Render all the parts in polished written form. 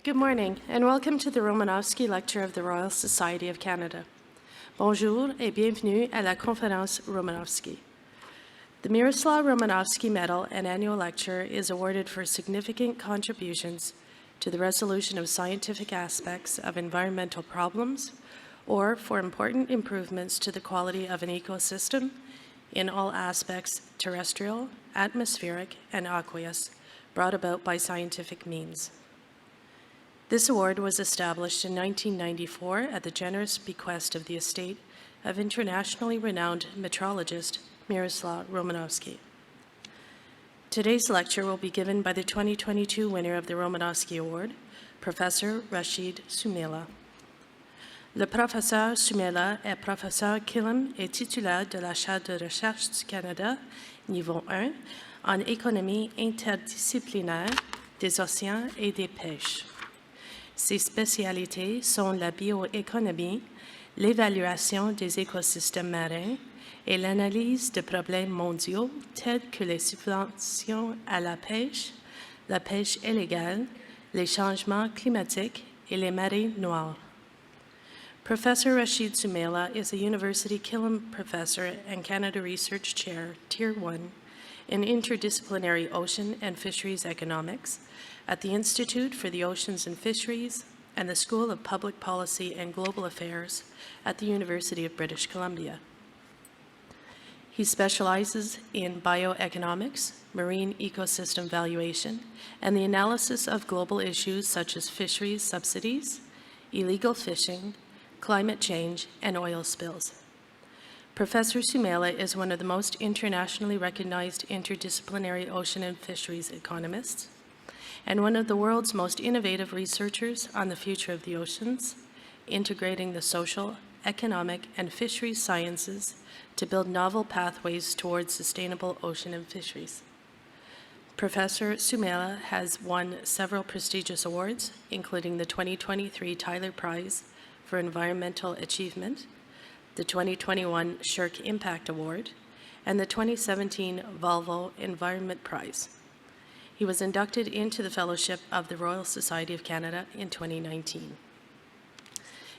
Good morning, and welcome to the Romanowski Lecture of the Royal Society of Canada. Bonjour et bienvenue à la Conférence Romanowski. The Miroslaw Romanowski Medal and Annual Lecture is awarded for significant contributions to the resolution of scientific aspects of environmental problems or for important improvements to the quality of an ecosystem in all aspects terrestrial, atmospheric, and aqueous, brought about by scientific means. This award was established in 1994 at the generous bequest of the estate of internationally renowned meteorologist Miroslaw Romanowski. Today's lecture will be given by the 2022 winner of the Romanowski Award, Professor Rashid Sumaila. Le professeur Sumaila est professeur Killam et titulaire de la chaire de recherche du Canada, niveau 1, en économie interdisciplinaire des océans et des pêches. Ses spécialités sont la bioéconomie, l'évaluation des écosystèmes marins et l'analyse de problèmes mondiaux tels que les subventions à la pêche illégale, les changements climatiques et les marées noires. Professor Rashid Sumaila is a University Killam Professor and Canada Research Chair, Tier 1, in Interdisciplinary Ocean and Fisheries Economics at the Institute for the Oceans and Fisheries and the School of Public Policy and Global Affairs at the University of British Columbia. He specializes in bioeconomics, marine ecosystem valuation, and the analysis of global issues such as fisheries subsidies, illegal fishing, climate change, and oil spills. Professor Sumaila is one of the most internationally recognized interdisciplinary ocean and fisheries economists, and one of the world's most innovative researchers on the future of the oceans, integrating the social, economic, and fisheries sciences to build novel pathways towards sustainable ocean and fisheries. Professor Sumaila has won several prestigious awards, including the 2023 Tyler Prize for Environmental Achievement, the 2021 SSHRC Impact Award, and the 2017 Volvo Environment Prize. He was inducted into the Fellowship of the Royal Society of Canada in 2019.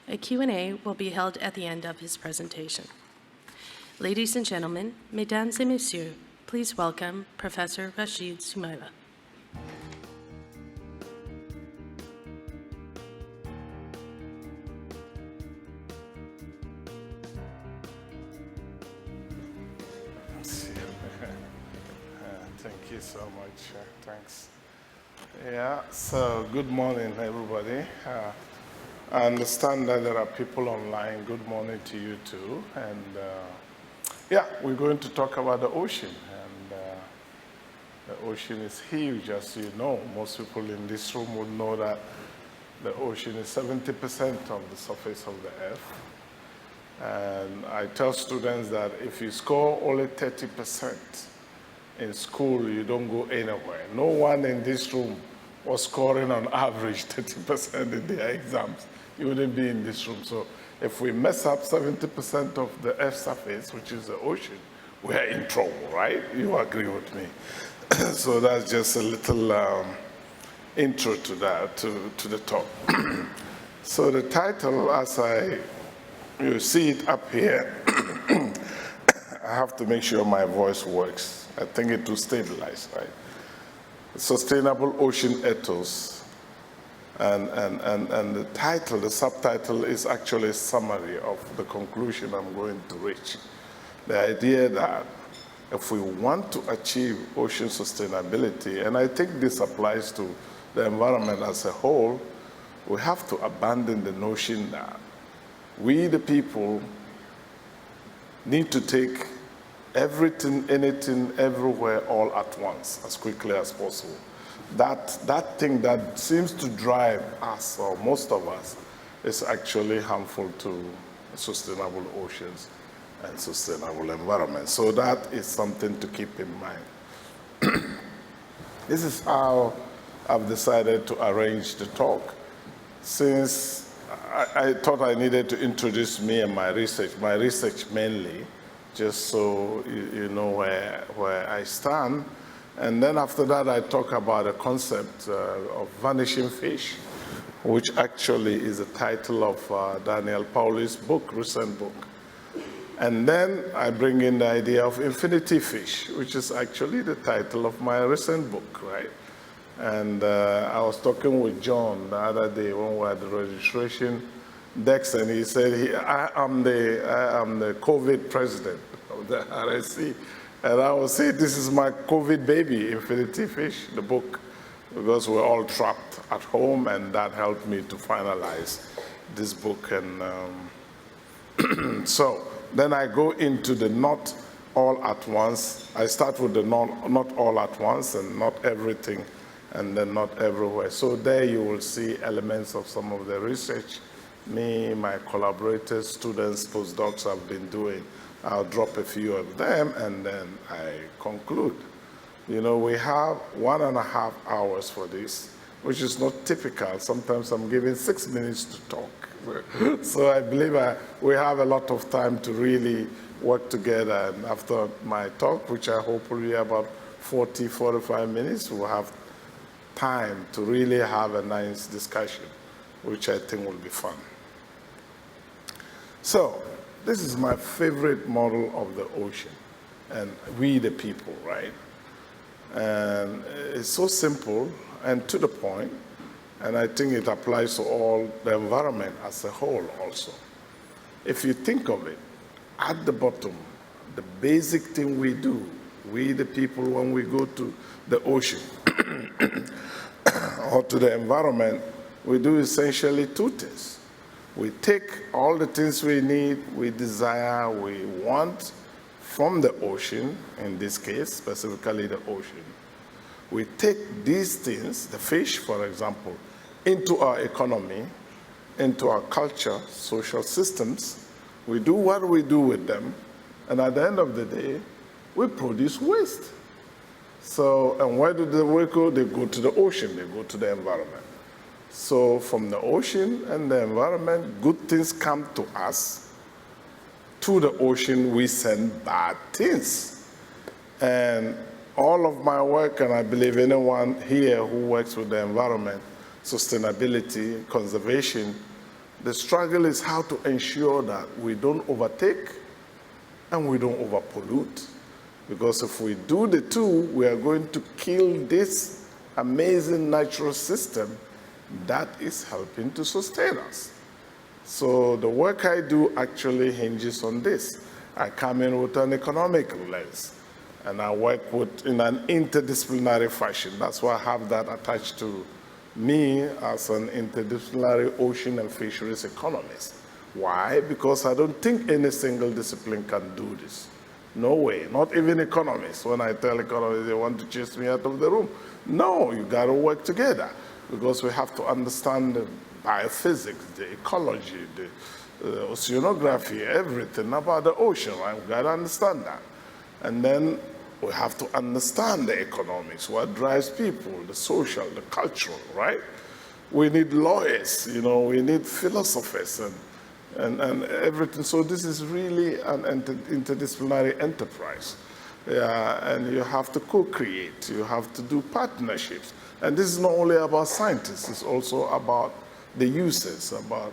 A Q&A will be held at the end of his presentation. Ladies and gentlemen, mesdames et messieurs, please welcome Professor Rashid Sumaila. Thank you so much. Thanks. Yeah, so good morning, everybody. I understand that there are people online. Good morning to you too. And yeah, we're going to talk about the ocean. And the ocean is huge, as you know. Most people in this room would know that the ocean is 70% of the surface of the earth. And I tell students that if you score only 30%, in school, you don't go anywhere. No one in this room was scoring on average 30% in their exams. You wouldn't be in this room. So if we mess up 70% of the Earth's surface, which is the ocean, we're in trouble, right? You agree with me? So that's just a little intro to that, to the talk. So the title, as you see it up here, I have to make sure my voice works. I think it will stabilize, right? Sustainable Ocean Ethos. And the title, the subtitle is actually a summary of the conclusion I'm going to reach. The idea that if we want to achieve ocean sustainability, and I think this applies to the environment as a whole, we have to abandon the notion that we, the people, need to take everything, anything, everywhere, all at once, as quickly as possible. That thing that seems to drive us, or most of us, is actually harmful to sustainable oceans and sustainable environment. So that is something to keep in mind. This is how I've decided to arrange the talk. Since I thought I needed to introduce me and my research mainly, just so you know where I stand. And then after that, I talk about a concept of vanishing fish, which actually is the title of Daniel Pauli's book, recent book. And then I bring in the idea of infinity fish, which is actually the title of my recent book, right? And I was talking with John the other day when we were at the registration desk, and he said, I am the COVID president of the RSC. And I would say, this is my COVID baby, Infinity Fish, the book, because we're all trapped at home, and that helped me to finalize this book. And so then I go into the not all at once. I start with the not all at once and not everything, and then not everywhere. So there you will see elements of some of the research me, my collaborators, students, postdocs have been doing. I'll drop a few of them, and then I conclude. You know, we have 1.5 hours for this, which is not typical. Sometimes I'm given 6 minutes to talk. So I believe we have a lot of time to really work together. And after my talk, which I hope will be about 40, 45 minutes, we'll have time to really have a nice discussion, which I think will be fun. So this is my favorite model of the ocean, and we the people, right? And it's so simple and to the point, and I think it applies to all the environment as a whole also. If you think of it, at the bottom, the basic thing we do, we the people, when we go to the ocean or to the environment, we do essentially two things. We take all the things we need, we desire, we want from the ocean, in this case, specifically the ocean. We take these things, the fish, for example, into our economy, into our culture, social systems. We do what we do with them, and at the end of the day, we produce waste. So, and where do they go? They go to the ocean, they go to the environment. So from the ocean and the environment, good things come to us. To the ocean, we send bad things. And all of my work, and I believe anyone here who works with the environment, sustainability, conservation, the struggle is how to ensure that we don't overtake and we don't overpollute. Because if we do the two, we are going to kill this amazing natural system that is helping to sustain us. So the work I do actually hinges on this. I come in with an economic lens, and I work in an interdisciplinary fashion. That's why I have that attached to me as an interdisciplinary ocean and fisheries economist. Why? Because I don't think any single discipline can do this. No way, not even economists. When I tell economists they want to chase me out of the room. No, you got to work together, because we have to understand the biophysics, the ecology, the oceanography, everything about the ocean, right? We've got to understand that. And then we have to understand the economics, what drives people, the social, the cultural, right? We need lawyers, you know, we need philosophers and everything. So this is really an interdisciplinary enterprise. And you have to co-create, you have to do partnerships. And this is not only about scientists, it's also about the users, about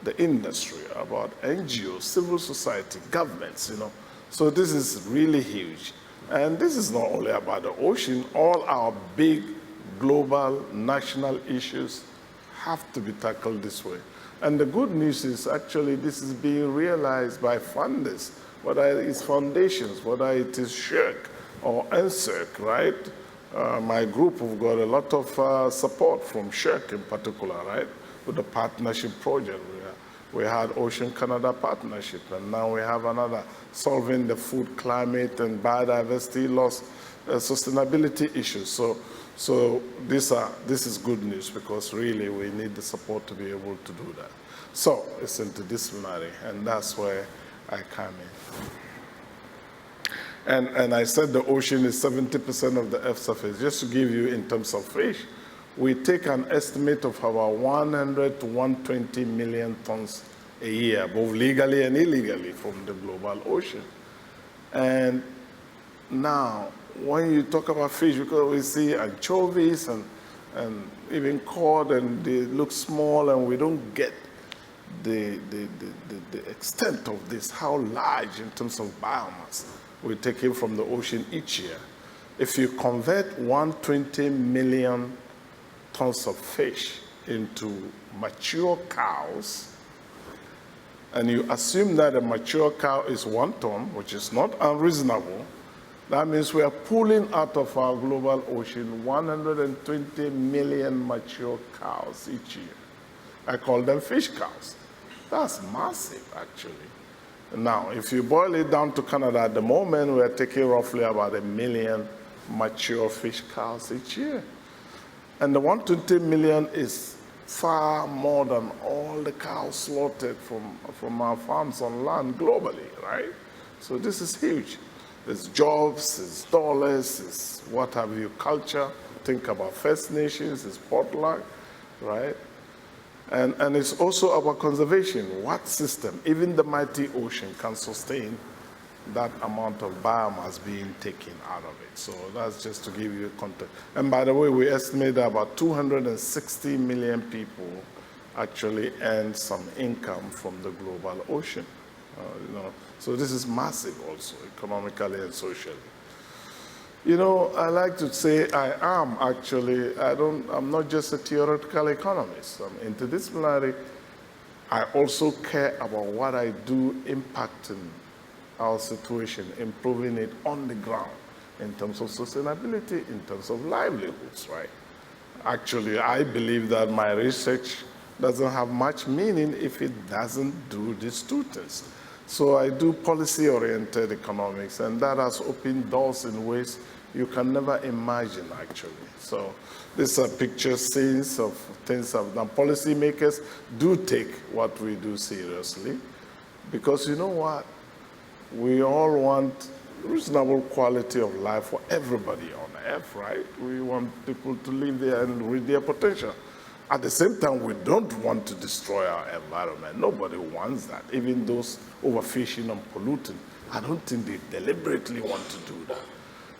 the industry, about NGOs, civil society, governments, you know. So this is really huge. And this is not only about the ocean, all our big global national issues have to be tackled this way. And the good news is actually this is being realized by funders, whether it's foundations, whether it is SHRC or NSERC, right? My group have got a lot of support from SHRC in particular, right? With the partnership project. We had Ocean Canada Partnership, and now we have another, solving the food, climate, and biodiversity loss, sustainability issues. So this is good news, because really we need the support to be able to do that. So it's interdisciplinary, and that's where I come in. And I said the ocean is 70% of the Earth's surface. Just to give you in terms of fish, we take an estimate of about 100 to 120 million tons a year, both legally and illegally, from the global ocean. And now, when you talk about fish, because we see anchovies and and even cod, and they look small, and we don't get the extent of this, how large in terms of biomass we take in from the ocean each year. If you convert 120 million tons of fish into mature cows, and you assume that a mature cow is 1 ton, which is not unreasonable, that means we are pulling out of our global ocean 120 million mature cows each year. I call them fish cows. That's massive, actually. Now, if you boil it down to Canada, at the moment, we are taking roughly about 1 million mature fish cows each year. And the 120 million is far more than all the cows slaughtered from our farms on land globally, right? So this is huge. There's jobs, there's dollars, there's what have you, culture. Think about First Nations, it's potluck, right? And it's also about conservation. What system, even the mighty ocean, can sustain that amount of biomass being taken out of it? So that's just to give you context. And by the way, we estimate that about 260 million people actually earn some income from the global ocean. So this is massive also, economically and socially. I like to say I'm not just a theoretical economist. I'm interdisciplinary. I also care about what I do impacting our situation, improving it on the ground in terms of sustainability, in terms of livelihoods, right? Actually, I believe that my research doesn't have much meaning if it doesn't do these two things. So I do policy-oriented economics, and that has opened doors in ways you can never imagine, actually. So these are pictures, scenes of things I've done. Policymakers do take what we do seriously, because you know what? We all want reasonable quality of life for everybody on earth, right? We want people to live there and reach their potential. At the same time, we don't want to destroy our environment. Nobody wants that. Even those overfishing and polluting, I don't think they deliberately want to do that.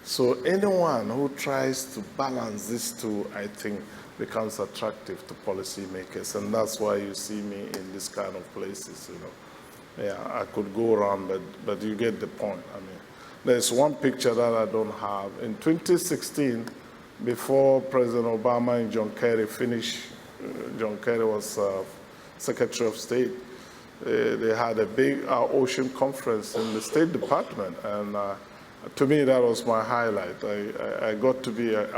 So anyone who tries to balance these two, I think, becomes attractive to policymakers, and that's why you see me in this kind of places, Yeah, I could go around, but you get the point. I mean, there's one picture that I don't have. In 2016, before President Obama and John Kerry finished, John Kerry was Secretary of State, they had a big ocean conference in the State Department, and to me, that was my highlight. I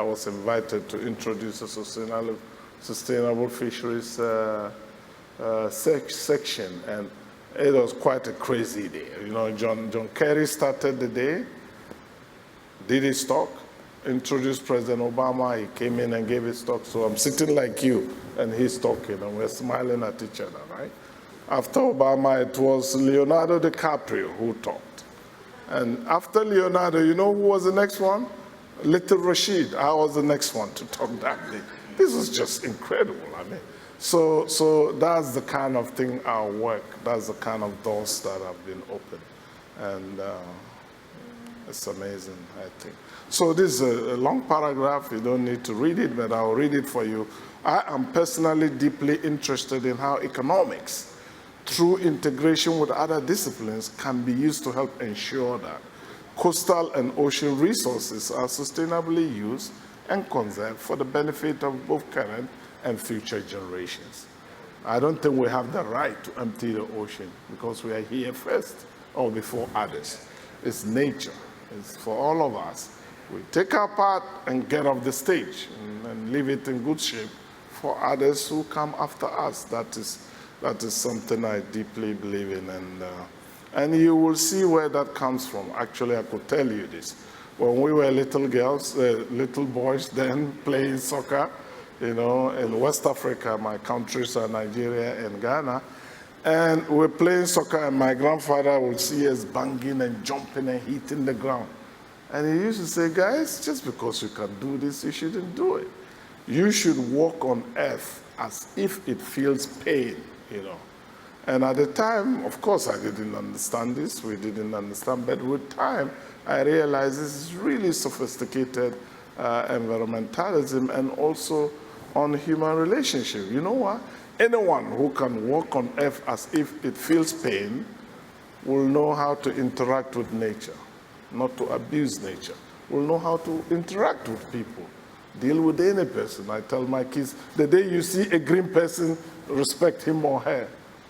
was invited to introduce a sustainable fisheries section, and it was quite a crazy day. John Kerry started the day, did his talk, introduced President Obama, he came in and gave his talk, so I'm sitting like you, and he's talking, and we're smiling at each other, right? After Obama, it was Leonardo DiCaprio who talked. And after Leonardo, you know who was the next one? Little Rashid. I was the next one to talk that day. This was just incredible. I mean, so that's the kind of thing our work, that's the kind of doors that have been opened. And it's amazing, I think. So this is a long paragraph. You don't need to read it, but I'll read it for you. I am personally deeply interested in how economics, through integration with other disciplines, can be used to help ensure that coastal and ocean resources are sustainably used and conserved for the benefit of both current and future generations. I don't think we have the right to empty the ocean because we are here first or before others. It's nature. It's for all of us. We take our part and get off the stage and leave it in good shape for others who come after us. That is something I deeply believe in, and you will see where that comes from. Actually, I could tell you this. When we were little girls, little boys then playing soccer, in West Africa, my countries are Nigeria and Ghana, and we're playing soccer, and my grandfather would see us banging and jumping and hitting the ground. And he used to say, guys, just because you can do this, you shouldn't do it. You should walk on earth as if it feels pain. And at the time, of course, I didn't understand this. We didn't understand. But with time, I realized this is really sophisticated environmentalism, and also on human relationship. You know what? Anyone who can walk on earth as if it feels pain will know how to interact with nature, not to abuse nature. Will know how to interact with people, deal with any person. I tell my kids, the day you see a green person, respect him or her.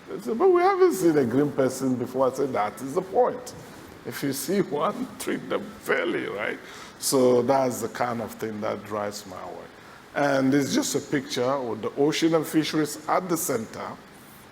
They say, but we haven't seen a green person before. I say, that is the point. If you see one, treat them fairly, right? So that's the kind of thing that drives my work. And it's just a picture with the Oceans and Fisheries at the center.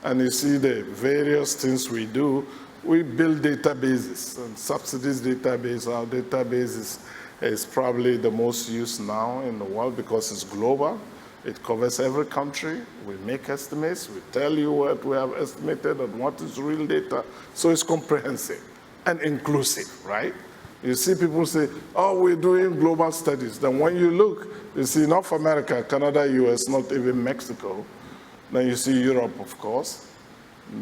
And you see the various things we do. We build databases, and subsidies database. Our database is probably the most used now in the world because it's global. It covers every country. We make estimates. We tell you what we have estimated and what is real data. So it's comprehensive and inclusive, right? You see people say, oh, we're doing global studies. Then when you look, you see North America, Canada, US, not even Mexico. Then you see Europe, of course.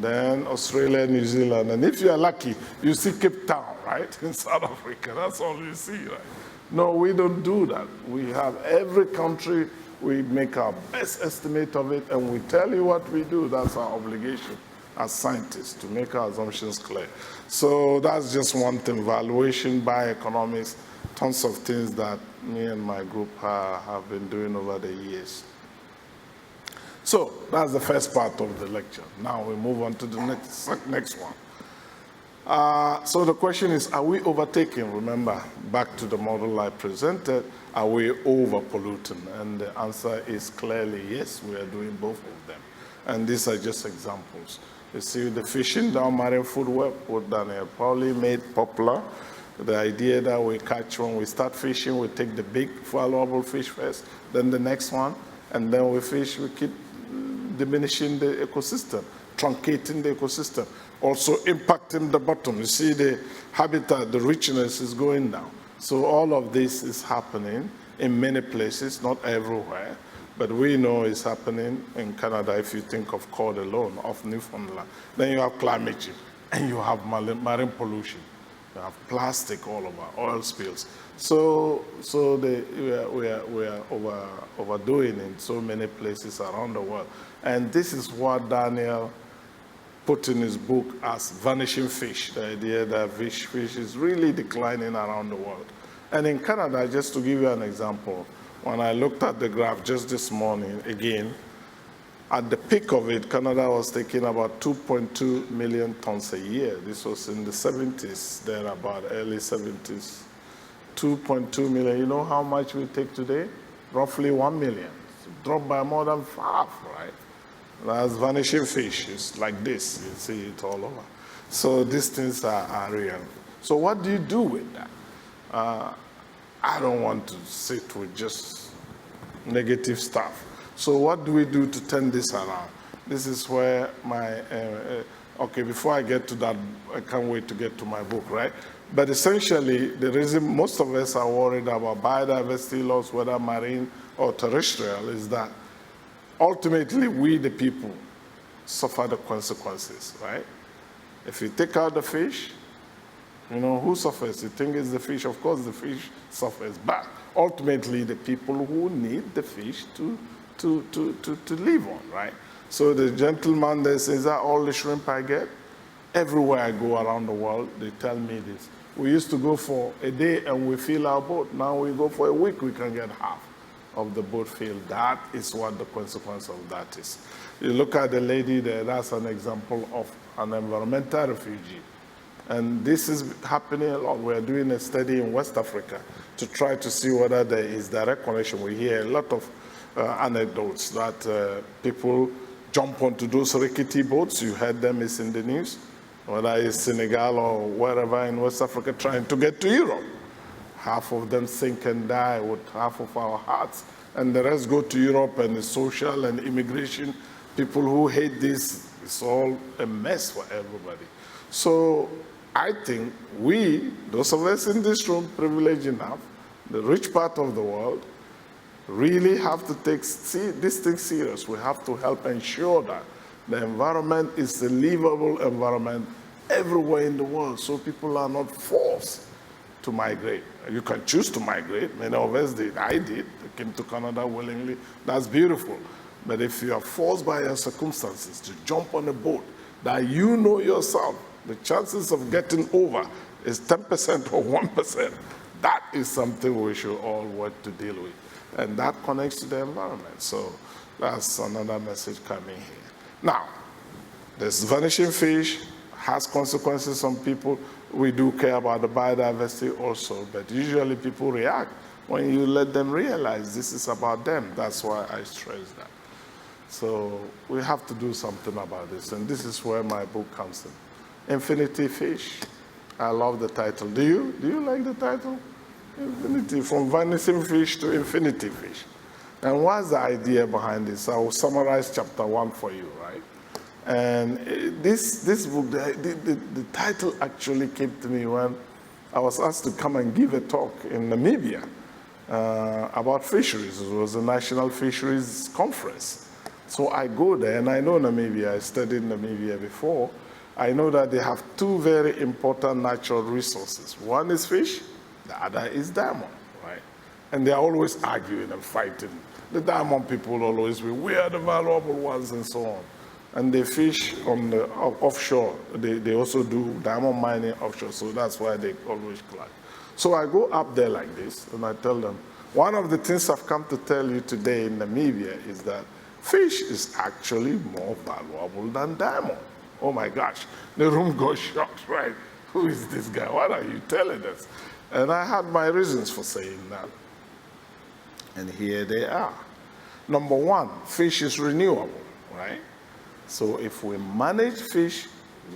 Then Australia, New Zealand. And if you're lucky, you see Cape Town, right? In South Africa, that's all you see, right? No, we don't do that. We have every country, we make our best estimate of it, and we tell you what we do. That's our obligation as scientists, to make our assumptions clear. So that's just one thing, valuation, bioeconomics, tons of things that me and my group have been doing over the years. So that's the first part of the lecture. Now we move on to the next one. So the question is, are we overtaking? Remember, back to the model I presented, are we over-polluting? And the answer is clearly yes, we are doing both of them. And these are just examples. You see the fishing down marine food web, what Daniel probably made popular. The idea that we catch when we start fishing, we take the big valuable fish first, then the next one, and then we fish, we keep diminishing the ecosystem, truncating the ecosystem, also impacting the bottom. You see the habitat, the richness is going down. So all of this is happening in many places, not everywhere, but we know it's happening in Canada if you think of cod alone, off Newfoundland. Then you have climate change, and you have marine pollution. You have plastic all over, oil spills. So we are overdoing in so many places around the world. And this is what Daniel put in his book as vanishing fish, the idea that fish is really declining around the world. And in Canada, just to give you an example, when I looked at the graph just this morning, again, at the peak of it, Canada was taking about 2.2 million tons a year. This was in the 70s, then about early 70s. 2.2 million. You know how much we take today? Roughly 1 million. It's dropped by more than half, right? That's vanishing fish. It's like this. You see it all over. So these things are real. So what do you do with that? I don't want to sit with just negative stuff. So what do we do to turn this around? This is where my, okay, before I get to that, I can't wait to get to my book, right? But essentially, the reason most of us are worried about biodiversity loss, whether marine or terrestrial, is that ultimately we, the people, suffer the consequences, right? If you take out the fish, you know, who suffers? You think it's the fish? Of course the fish suffers, but ultimately the people who need the fish to live on, right? So the gentleman there says, that all the shrimp I get? Everywhere I go around the world, they tell me this. We used to go for a day and we fill our boat. Now we go for a week, we can get half of the boat filled. That is what the consequence of that is. You look at the lady there, that's an example of an environmental refugee. And this is happening a lot. We're doing a study in West Africa to try to see whether there is direct connection. We hear a lot of anecdotes that people jump onto those rickety boats. You heard them, it's in the news, whether it's Senegal or wherever in West Africa trying to get to Europe. Half of them sink and die with half of our hearts, and the rest go to Europe, and the social and immigration. People who hate this, it's all a mess for everybody. So I think we, those of us in this room, privileged enough, the rich part of the world, really have to take this thing serious. We have to help ensure that the environment is a livable environment everywhere in the world, so people are not forced to to migrate. You can choose to migrate. Many of us did. I did. I came to Canada willingly. That's beautiful. But if you are forced by your circumstances to jump on a boat that you know yourself, the chances of getting over is 10% or 1%. That is something we should all work to deal with. And that connects to the environment. So that's another message coming here. Now, this vanishing fish has consequences on people. We do care about the biodiversity also, but usually people react when you let them realize this is about them. That's why I stress that. So we have to do something about this, and this is where my book comes in. Infinity Fish. I love the title. Do you? Do you like the title? Infinity, from vanishing fish to infinity fish. And what's the idea behind this? I will summarize chapter 1 for you, right? And this book, the title actually came to me when I was asked to come and give a talk in Namibia about fisheries. It was a national fisheries conference. So I go there, and I know Namibia. I studied Namibia before. I know that they have two very important natural resources. One is fish, the other is diamond, right? And they're always arguing and fighting. The diamond people always be, we are the valuable ones, and so on. And they fish on the offshore. They also do diamond mining offshore, so that's why they always clash. So I go up there like this, and I tell them, one of the things I've come to tell you today in Namibia is that fish is actually more valuable than diamond. Oh my gosh, the room goes shocked, right? Who is this guy? What are you telling us? And I had my reasons for saying that. And here they are. Number one, fish is renewable, right? So if we manage fish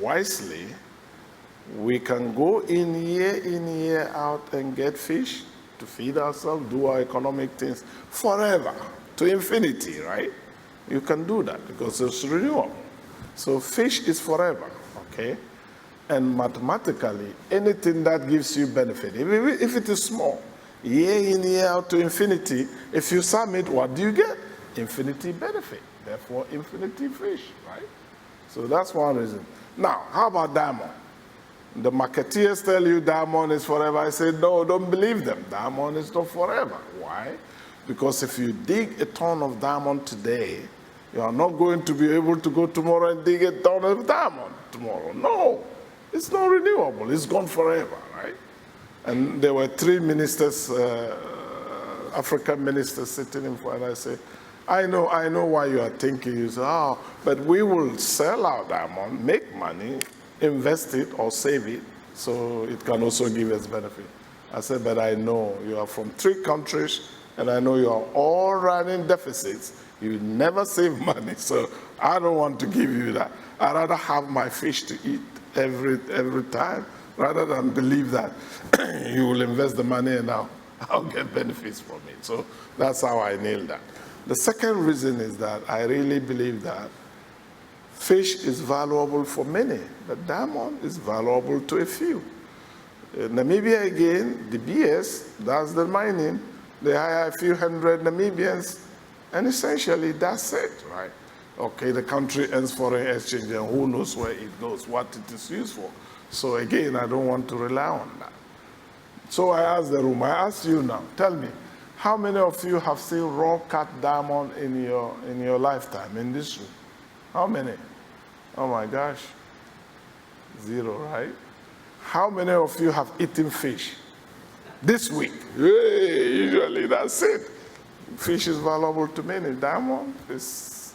wisely, we can go in, year out, and get fish to feed ourselves, do our economic things forever, to infinity, right? You can do that because it's renewable. So fish is forever, okay? And mathematically, anything that gives you benefit, if it is small, year in, year out to infinity, if you sum it, what do you get? Infinity benefit. Therefore, infinity fish, right? So that's one reason. Now, how about diamond? The marketeers tell you diamond is forever. I say, no, don't believe them. Diamond is not forever. Why? Because if you dig a ton of diamond today, you are not going to be able to go tomorrow and dig a ton of diamond tomorrow. No, it's not renewable. It's gone forever, right? And there were 3 ministers, African ministers sitting in front, and I said, I know why you are thinking. You say, oh, but we will sell our diamond, make money, invest it or save it, so it can also give us benefit. I said, but I know you are from 3 countries, and I know you are all running deficits. You never save money, so I don't want to give you that. I'd rather have my fish to eat every time, rather than believe that you will invest the money and I'll get benefits from it. So that's how I nailed that. The second reason is that I really believe that fish is valuable for many, but diamond is valuable to a few. In Namibia again, the BS, that's the mining. They hire a few hundred Namibians, and essentially that's it, right? Okay, the country earns foreign exchange, and who knows where it goes, what it is used for. So again, I don't want to rely on that. So I asked the room, I ask you now, tell me, how many of you have seen raw cut diamond in your lifetime in this room? How many? Oh my gosh, 0, right? How many of you have eaten fish this week? Hey, usually that's it. Fish is valuable to many. Diamond is,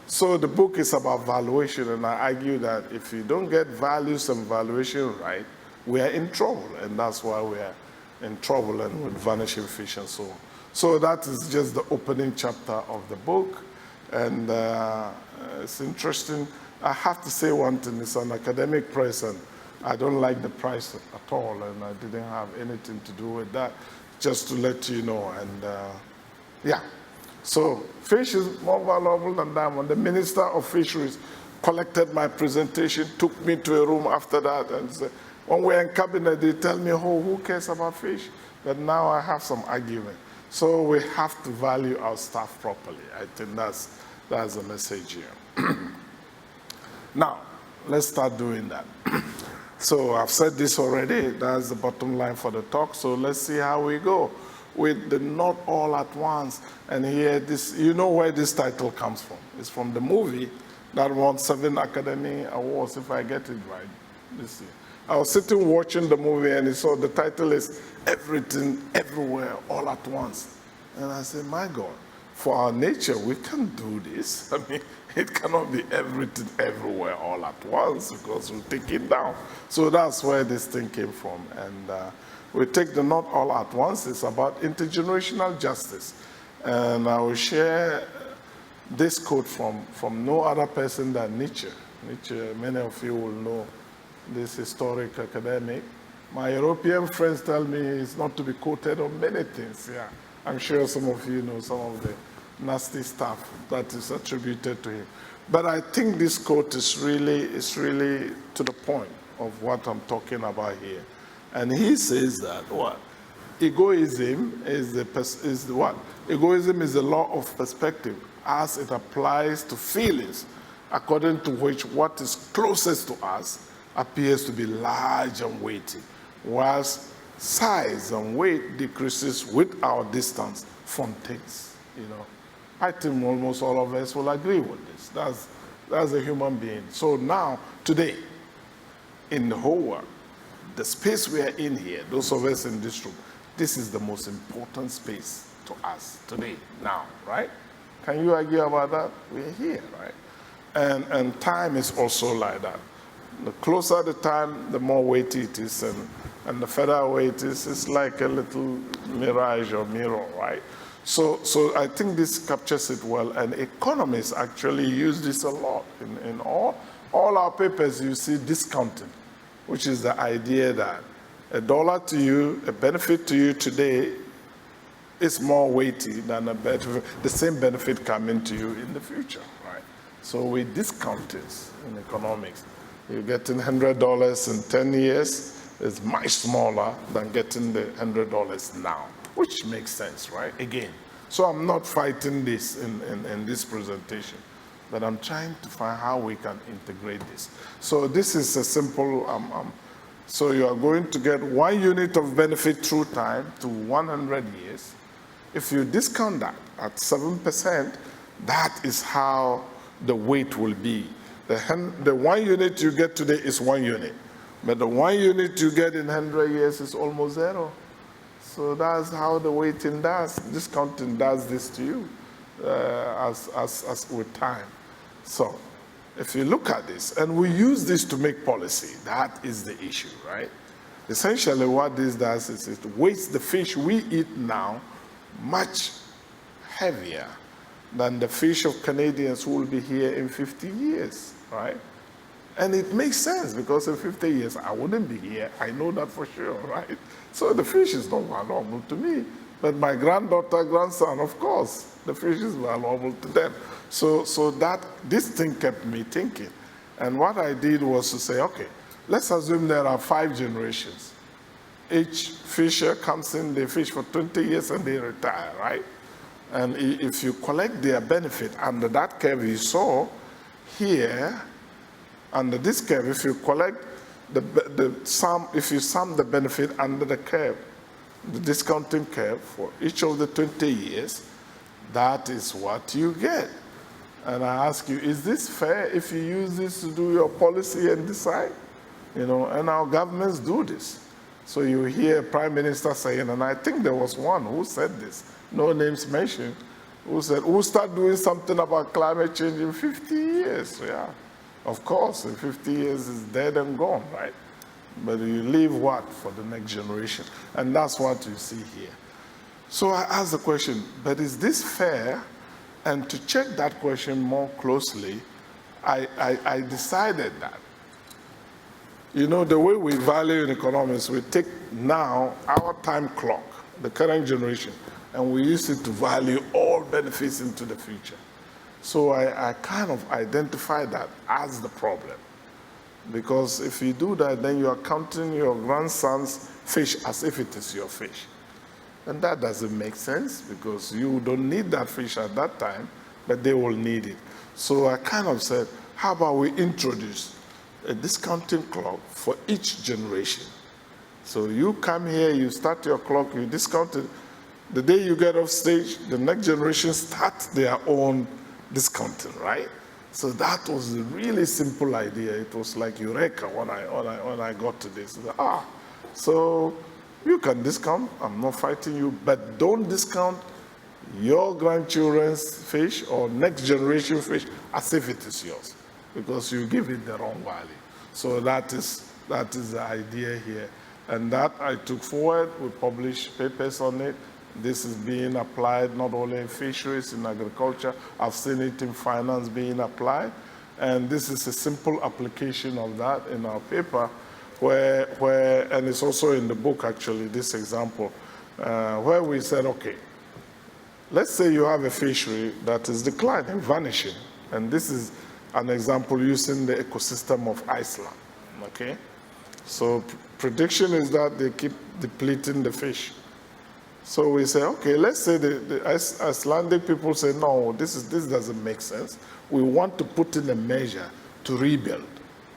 So the book is about valuation, and I argue that if you don't get values and valuation right, we are in trouble, and that's why we are in trouble and with vanishing fish and so on. So that is just the opening chapter of the book, and it's interesting. I have to say one thing, it's an academic prize, and I don't like the price at all, and I didn't have anything to do with that, just to let you know, and yeah. So fish is more valuable than diamond. The Minister of Fisheries collected my presentation, took me to a room after that, and said, when we're in cabinet, they tell me, oh, who cares about fish? But now I have some argument. So we have to value our staff properly. I think that's the message here. Now, let's start doing that. So I've said this already, that's the bottom line for the talk, so let's see how we go with the not all at once. And here, this, you know where this title comes from. It's from the movie that won 7 Academy Awards, if I get it right this year. I was sitting watching the movie and the title is Everything, Everywhere, All at Once. And I said, my God, for our nature, we can't do this. I mean, it cannot be everything, everywhere, all at once, because we'll take it down. So that's where this thing came from. And we take the not all at once. It's about intergenerational justice. And I will share this quote from no other person than Nietzsche. Nietzsche, many of you will know this historic academic. My European friends tell me it's not to be quoted on many things. Yeah, I'm sure some of you know some of the nasty stuff that is attributed to him. But I think this quote is really to the point of what I'm talking about here. And he says that what? Egoism is what? Egoism is the law of perspective as it applies to feelings, according to which what is closest to us appears to be large and weighty, whilst size and weight decreases with our distance from things. You know, I think almost all of us will agree with this. That's a human being. So now, today, in the whole world, the space we are in here, those of us in this room, this is the most important space to us today, now, right? Can you argue about that? We're here, right? And time is also like that. The closer the time, the more weighty it is, and the further away it is, it's like a little mirage or mirror, right? So I think this captures it well, and economists actually use this a lot. In all our papers, you see discounting, which is the idea that $1 to you, a benefit to you today, is more weighty than the same benefit coming to you in the future, right? So we discount this in economics. You're getting $100 in 10 years is much smaller than getting the $100 now, which makes sense, right? Again, so I'm not fighting this in this presentation, but I'm trying to find how we can integrate this. So this is a simple, so you are going to get 1 unit of benefit through time to 100 years. If you discount that at 7%, that is how the weight will be. The 1 unit you get today is 1 unit, but the 1 unit you get in 100 years is almost 0. So that's how the weighting does. Discounting does this to you as with time. So if you look at this, and we use this to make policy, that is the issue, right? Essentially what this does is it weights the fish we eat now much heavier than the fish of Canadians who will be here in 50 years, right? And it makes sense, because in 50 years I wouldn't be here. I know that for sure, right? So the fish is not valuable to me. But my granddaughter, grandson, of course, the fish is valuable to them. So that this thing kept me thinking. And what I did was to say, okay, let's assume there are 5 generations. Each fisher comes in, they fish for 20 years and they retire, right? And if you collect their benefit under that curve you saw here, under this curve, if you collect the sum, if you sum the benefit under the curve, the discounting curve for each of the 20 years, that is what you get. And I ask you, is this fair if you use this to do your policy and decide? You know, and our governments do this. So you hear Prime Minister saying, and I think there was one who said this, no names mentioned, who said, we'll start doing something about climate change in 50 years. Yeah, of course, in 50 years it's dead and gone, right? But you leave what for the next generation? And that's what you see here. So I asked the question, but is this fair? And to check that question more closely, I decided that, you know, the way we value in economics, we take now our time clock, the current generation, and we use it to value all benefits into the future. So I kind of identify that as the problem. Because if you do that, then you are counting your grandson's fish as if it is your fish. And that doesn't make sense, because you don't need that fish at that time, but they will need it. So I kind of said, how about we introduce a discounting clock for each generation. So you come here, you start your clock, you discount it. The day you get off stage, the next generation starts their own discounting, right? So that was a really simple idea. It was like eureka when I got to this. So you can discount, I'm not fighting you, but don't discount your grandchildren's fish or next generation fish as if it is yours, because you give it the wrong value. So that is the idea here. And that I took forward. We published papers on it. This is being applied not only in fisheries, in agriculture. I've seen it in finance being applied. And this is a simple application of that in our paper, and it's also in the book, actually, this example, where we said, okay, let's say you have a fishery that is declining, vanishing. And this is an example using the ecosystem of Iceland, okay? So prediction is that they keep depleting the fish. So we say, okay, let's say the Icelandic people say, no, this doesn't make sense. We want to put in a measure to rebuild.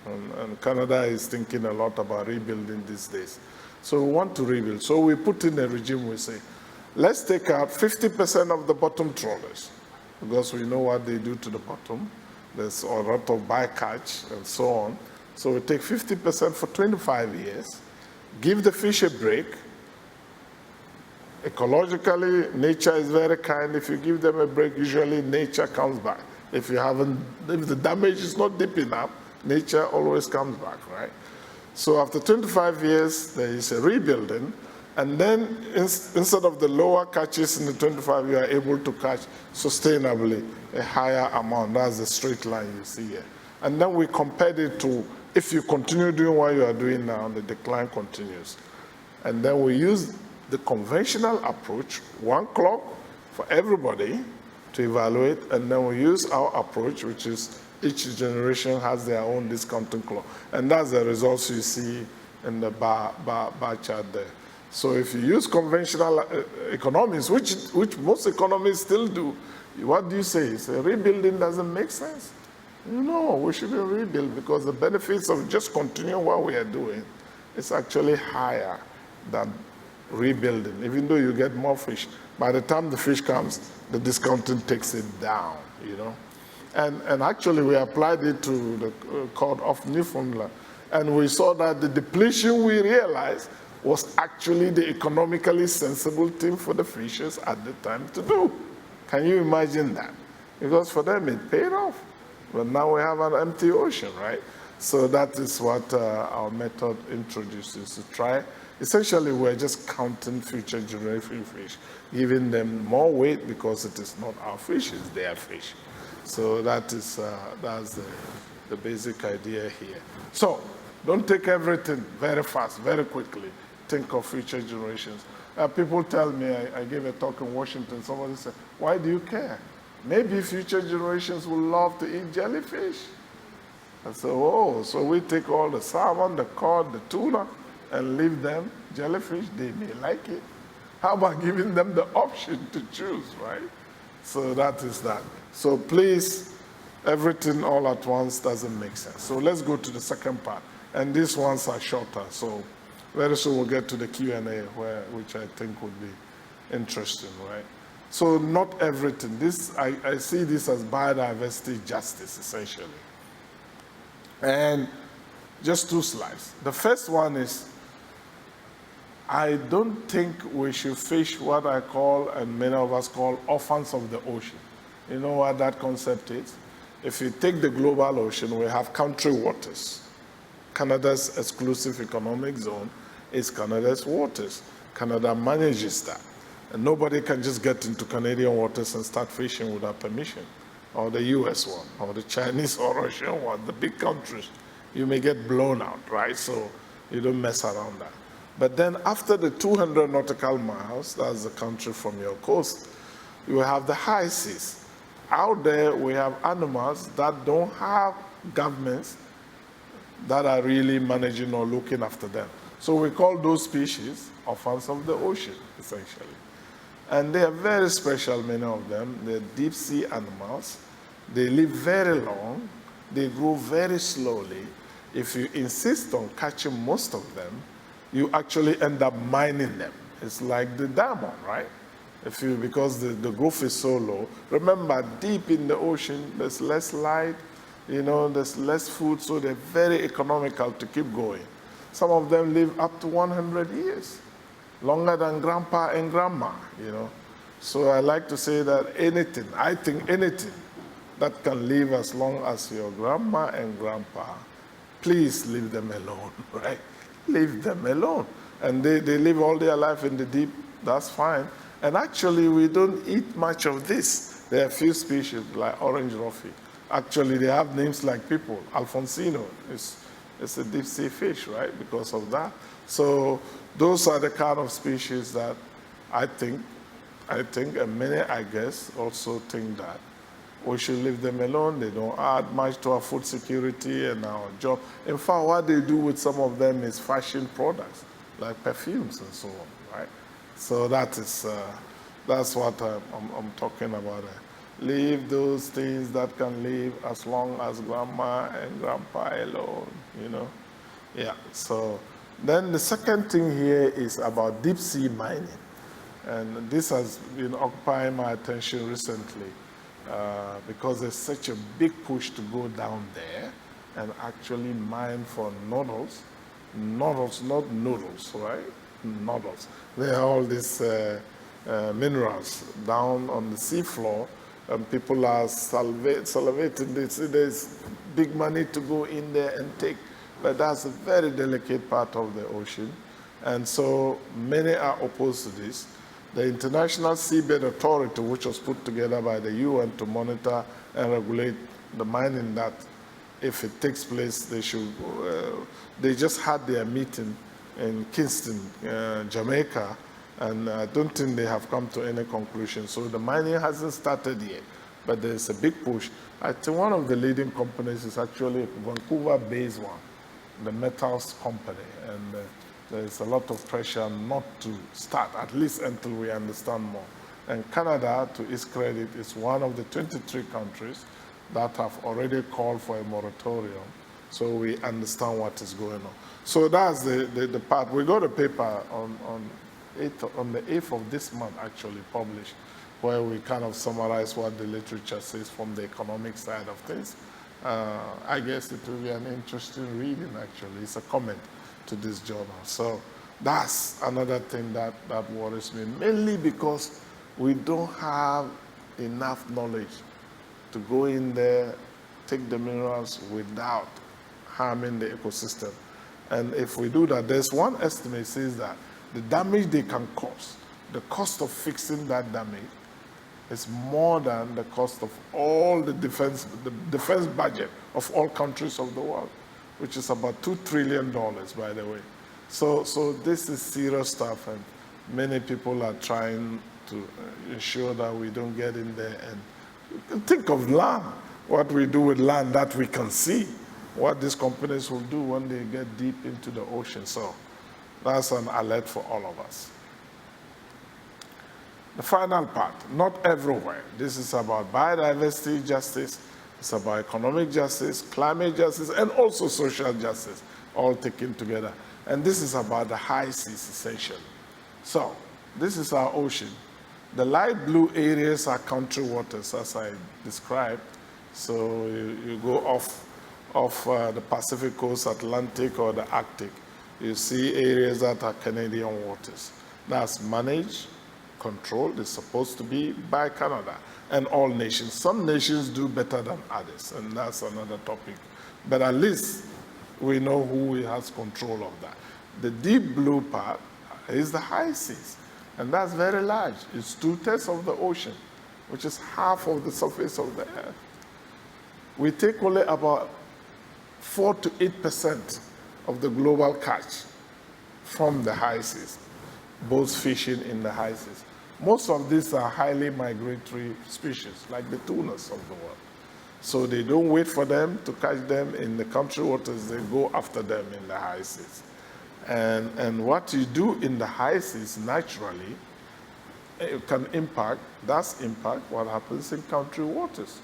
And Canada is thinking a lot about rebuilding these days. So we want to rebuild. So we put in a regime, we say, let's take out 50% of the bottom trawlers, because we know what they do to the bottom. There's a lot of bycatch and so on. So we take 50% for 25 years, give the fish a break. Ecologically, nature is very kind. If you give them a break, usually nature comes back. If the damage is not deep enough, nature always comes back, right? So after 25 years, there is a rebuilding, and then instead of the lower catches in the 25, you are able to catch sustainably a higher amount. That's the straight line you see here. And then we compared it to, if you continue doing what you are doing now, the decline continues. And then we use the conventional approach, one clock for everybody to evaluate, and then we use our approach, which is each generation has their own discounting clock. And that's the results you see in the bar chart there. So if you use conventional economics, which most economists still do, what do you say? You say rebuilding doesn't make sense. No, we shouldn't rebuild, because the benefits of just continuing what we are doing is actually higher than rebuilding, even though you get more fish. By the time the fish comes, the discounting takes it down, you know. And actually, we applied it to the Court of Newfoundland, and we saw that the depletion we realized was actually the economically sensible thing for the fishers at the time to do. Can you imagine that? Because for them, it paid off. But now we have an empty ocean, right? So that is what our method introduces, to try. Essentially, we're just counting future generation fish, giving them more weight because it is not our fish, it's their fish. So that's the basic idea here. So don't take everything very fast, very quickly. Think of future generations. People tell me, I gave a talk in Washington, somebody said, why do you care? Maybe future generations will love to eat jellyfish. I said, oh, so we take all the salmon, the cod, the tuna, and leave them jellyfish. They may like it. How about giving them the option to choose, right? So that is that. So please, everything all at once doesn't make sense. So let's go to the second part. And these ones are shorter. So very soon we'll get to the Q&A, which I think would be interesting, right? So not everything. I see this as biodiversity justice, essentially. And just 2 slides. The first one is, I don't think we should fish what I call, and many of us call, orphans of the ocean. You know what that concept is? If you take the global ocean, we have country waters. Canada's exclusive economic zone is Canada's waters. Canada manages that. And nobody can just get into Canadian waters and start fishing without permission, or the US one, or the Chinese or Russian one, the big countries. You may get blown out, right? So you don't mess around that. But then after the 200 nautical miles, that's the country from your coast, you have the high seas. Out there, we have animals that don't have governments that are really managing or looking after them. So we call those species orphans of the ocean, essentially. And they are very special, many of them. They're deep sea animals. They live very long. They grow very slowly. if you insist on catching most of them, you actually end up mining them. It's like the diamond, right? Because the growth is so low. Remember, deep in the ocean, there's less light, there's less food, so they're very economical to keep going. Some of them live up to 100 years, longer than grandpa and grandma, So I like to say that I think anything that can live as long as your grandma and grandpa, please leave them alone, right? Leave them alone. And they live all their life in the deep, that's fine. And actually, we don't eat much of this. There are a few species like orange roughy. Actually, they have names like people. Alfonsino is a deep sea fish, right, because of that. So those are the kind of species that I think, and many, I guess, also think that we should leave them alone. They don't add much to our food security and our job. In fact, what they do with some of them is fashion products, like perfumes and so on, right? So that's what I'm talking about. Leave those things that can live as long as grandma and grandpa alone, Yeah, so then the second thing here is about deep sea mining. And this has been occupying my attention recently because there's such a big push to go down there and actually mine for nodules. Nodules, not noodles, right? Nodules. They are all these minerals down on the seafloor, and people are salivating. There's big money to go in there and take, but that's a very delicate part of the ocean. And so many are opposed to this. The International Seabed Authority, which was put together by the UN to monitor and regulate the mining, that if it takes place, they just had their meeting in Kingston, Jamaica, and I don't think they have come to any conclusion. So the mining hasn't started yet, but there's a big push. I think one of the leading companies is actually a Vancouver-based one, the metals company, and there's a lot of pressure not to start, at least until we understand more. And Canada, to its credit, is one of the 23 countries that have already called for a moratorium, so we understand what is going on. So that's the part. We got a paper on the 8th of this month, actually, published, where we kind of summarize what the literature says from the economic side of things. I guess it will be an interesting reading, actually. It's a comment to this journal. So that's another thing that worries me, mainly because we don't have enough knowledge to go in there, take the minerals without harming the ecosystem. And if we do that, there's one estimate says that the damage they can cause, the cost of fixing that damage is more than the cost of all the defense budget of all countries of the world, which is about $2 trillion, by the way. So this is serious stuff, and many people are trying to ensure that we don't get in there. And think of land, what we do with land that we can see, what these companies will do when they get deep into the ocean. So that's an alert for all of us. The final part, not everywhere. This is about biodiversity justice, it's about economic justice, climate justice, and also social justice, all taken together. And this is about the high seas, essentially. So this is our ocean. The light blue areas are country waters, as I described. So you go off the Pacific coast, Atlantic, or the Arctic. You see areas that are Canadian waters. That's managed, controlled, is supposed to be by Canada and all nations. Some nations do better than others, and that's another topic. But at least we know who has control of that. The deep blue part is the high seas, and that's very large. It's 2/3 of the ocean, which is half of the surface of the earth. We take only about 4 to 8% of the global catch from the high seas, both fishing in the high seas. Most of these are highly migratory species, like the tunas of the world. So they don't wait for them to catch them in the country waters, they go after them in the high seas. And what you do in the high seas naturally, it can impact what happens in country waters.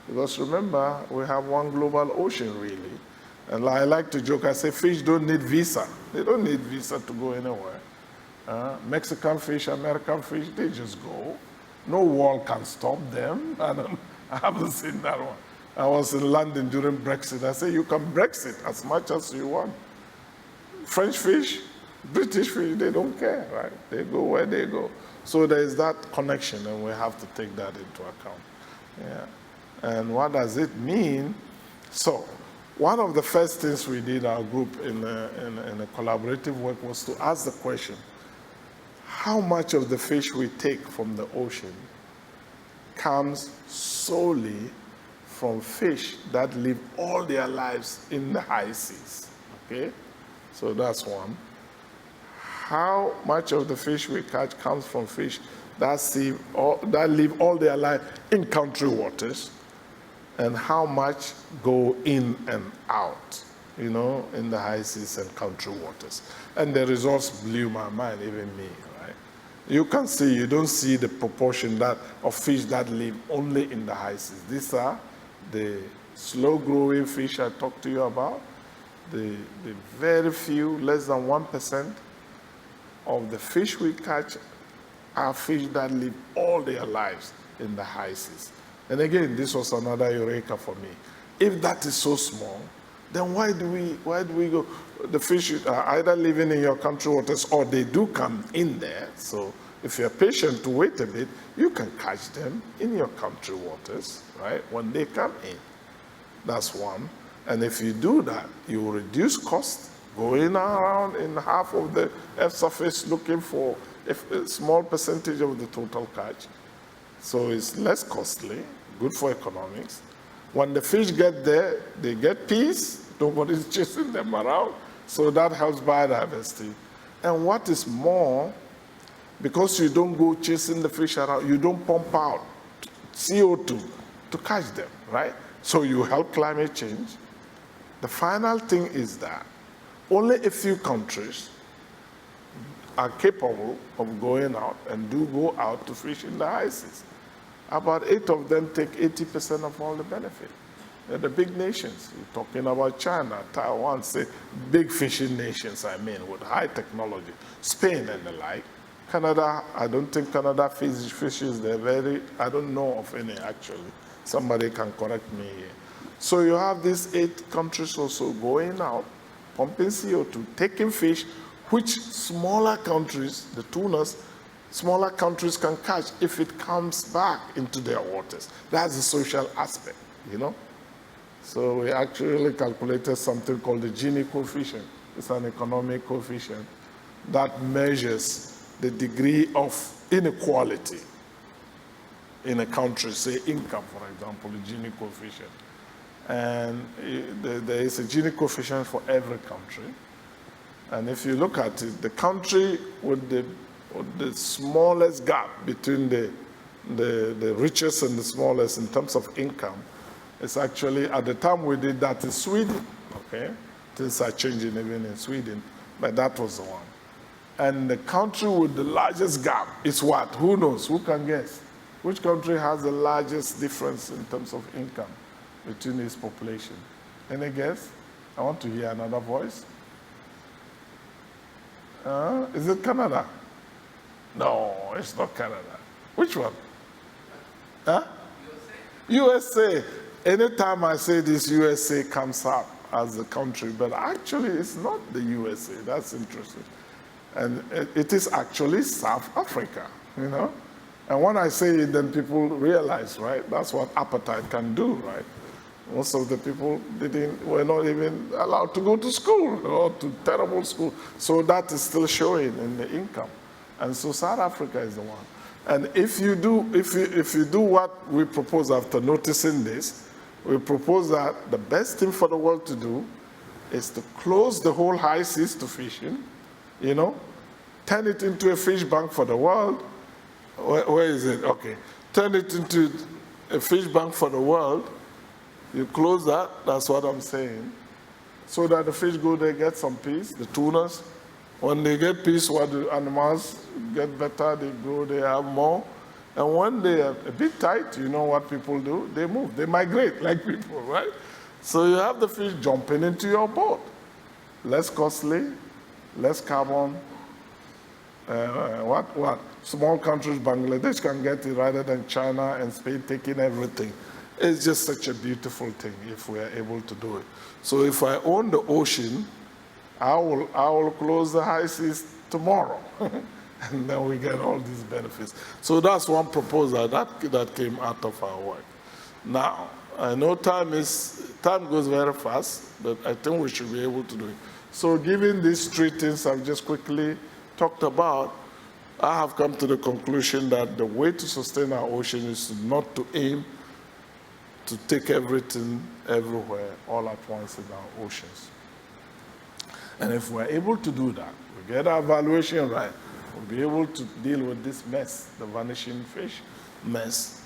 Because remember, we have one global ocean really, And I like to joke, I say fish don't need visa. They don't need visa to go anywhere. Mexican fish, American fish, they just go. No wall can stop them. I haven't seen that one. I was in London during Brexit. I said, you can Brexit as much as you want. French fish, British fish, they don't care, right? They go where they go. So there is that connection, and we have to take that into account. Yeah. And what does it mean? So one of the first things we did, our group in a collaborative work, was to ask the question, how much of the fish we take from the ocean comes solely from fish that live all their lives in the high seas? Okay? So that's one. How much of the fish we catch comes from fish that live all their life in country waters, and how much go in and out, in the high seas and country waters? And the results blew my mind, even me, right? You don't see the proportion of fish that live only in the high seas. These are the slow-growing fish I talked to you about. The very few, less than 1% of the fish we catch are fish that live all their lives in the high seas. And again, this was another eureka for me. If that is so small, then why do we go? The fish are either living in your country waters or they do come in there. So if you're patient to wait a bit, you can catch them in your country waters, right, when they come in. That's one. And if you do that, you will reduce costs, going around in half of the Earth surface looking for a small percentage of the total catch. So it's less costly, good for economics. When the fish get there, they get peace. Nobody's chasing them around. So that helps biodiversity. And what is more, because you don't go chasing the fish around, you don't pump out CO2 to catch them, right? So you help climate change. The final thing is that only a few countries are capable of going out and do go out to fish in the high seas. About 8 of them take 80% of all the benefit. They're the big nations. You're talking about China, Taiwan, say big fishing nations, with high technology. Spain and the like. Canada, I don't think Canada fishes there I don't know of any actually. Somebody can correct me here. So you have these 8 countries also going out, pumping CO2, taking fish, which smaller countries, the tunas, smaller countries can catch if it comes back into their waters. That's the social aspect, So we actually calculated something called the Gini coefficient. It's an economic coefficient that measures the degree of inequality in a country, say income, for example, the Gini coefficient. And there is a Gini coefficient for every country. And if you look at it, the country with the smallest gap between the richest and the smallest in terms of income is actually, at the time we did that, in Sweden, okay? Things are changing even in Sweden, but that was the one. And the country with the largest gap is what? Who knows? Who can guess? Which country has the largest difference in terms of income between its population? Any guess? I want to hear another voice. Is it Canada? No, it's not Canada. Which one? USA. Anytime I say this, USA comes up as a country, but actually it's not the USA. That's interesting. And it is actually South Africa, And when I say it, then people realize, right? That's what apartheid can do, right? Most of the people were not even allowed to go to school or to terrible school. So that is still showing in the income. And so South Africa is the one. And if you do what we propose after noticing this, we propose that the best thing for the world to do is to close the whole high seas to fishing, turn it into a fish bank for the world. Where is it? Okay. Turn it into a fish bank for the world. You close that, that's what I'm saying. So that the fish go there, get some peace, the tunas. When they get peace, what the animals get better, they grow, they have more. And when they are a bit tight, you know what people do? They move, they migrate like people, right? So you have the fish jumping into your boat. Less costly, less carbon. What? Small countries, Bangladesh can get it rather than China and Spain taking everything. It's just such a beautiful thing if we are able to do it. So if I own the ocean, I will close the high seas tomorrow. And then we get all these benefits. So that's one proposal that came out of our work. Now, I know time goes very fast, but I think we should be able to do it. So given these three things I've just quickly talked about, I have come to the conclusion that the way to sustain our ocean is not to aim to take everything everywhere all at once in our oceans. And if we're able to do that, we get our valuation right, we'll be able to deal with this mess, the vanishing fish mess.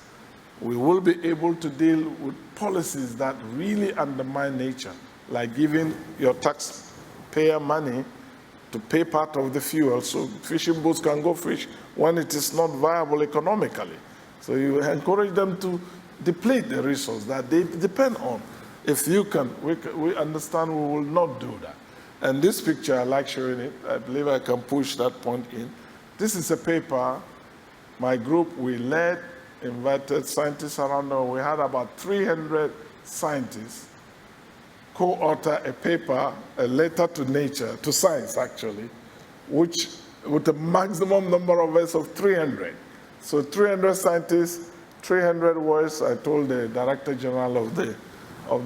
We will be able to deal with policies that really undermine nature, like giving your taxpayer money to pay part of the fuel so fishing boats can go fish when it is not viable economically. So you encourage them to deplete the resource that they depend on. If you can, we understand we will not do that. And this picture, I like showing it. I believe I can push that point in. This is a paper my group, we led, invited scientists around the world. We had about 300 scientists co-author a paper, a letter to nature, to science actually, which with a maximum number of words of 300. So 300 scientists, 300 words. I told the Director General of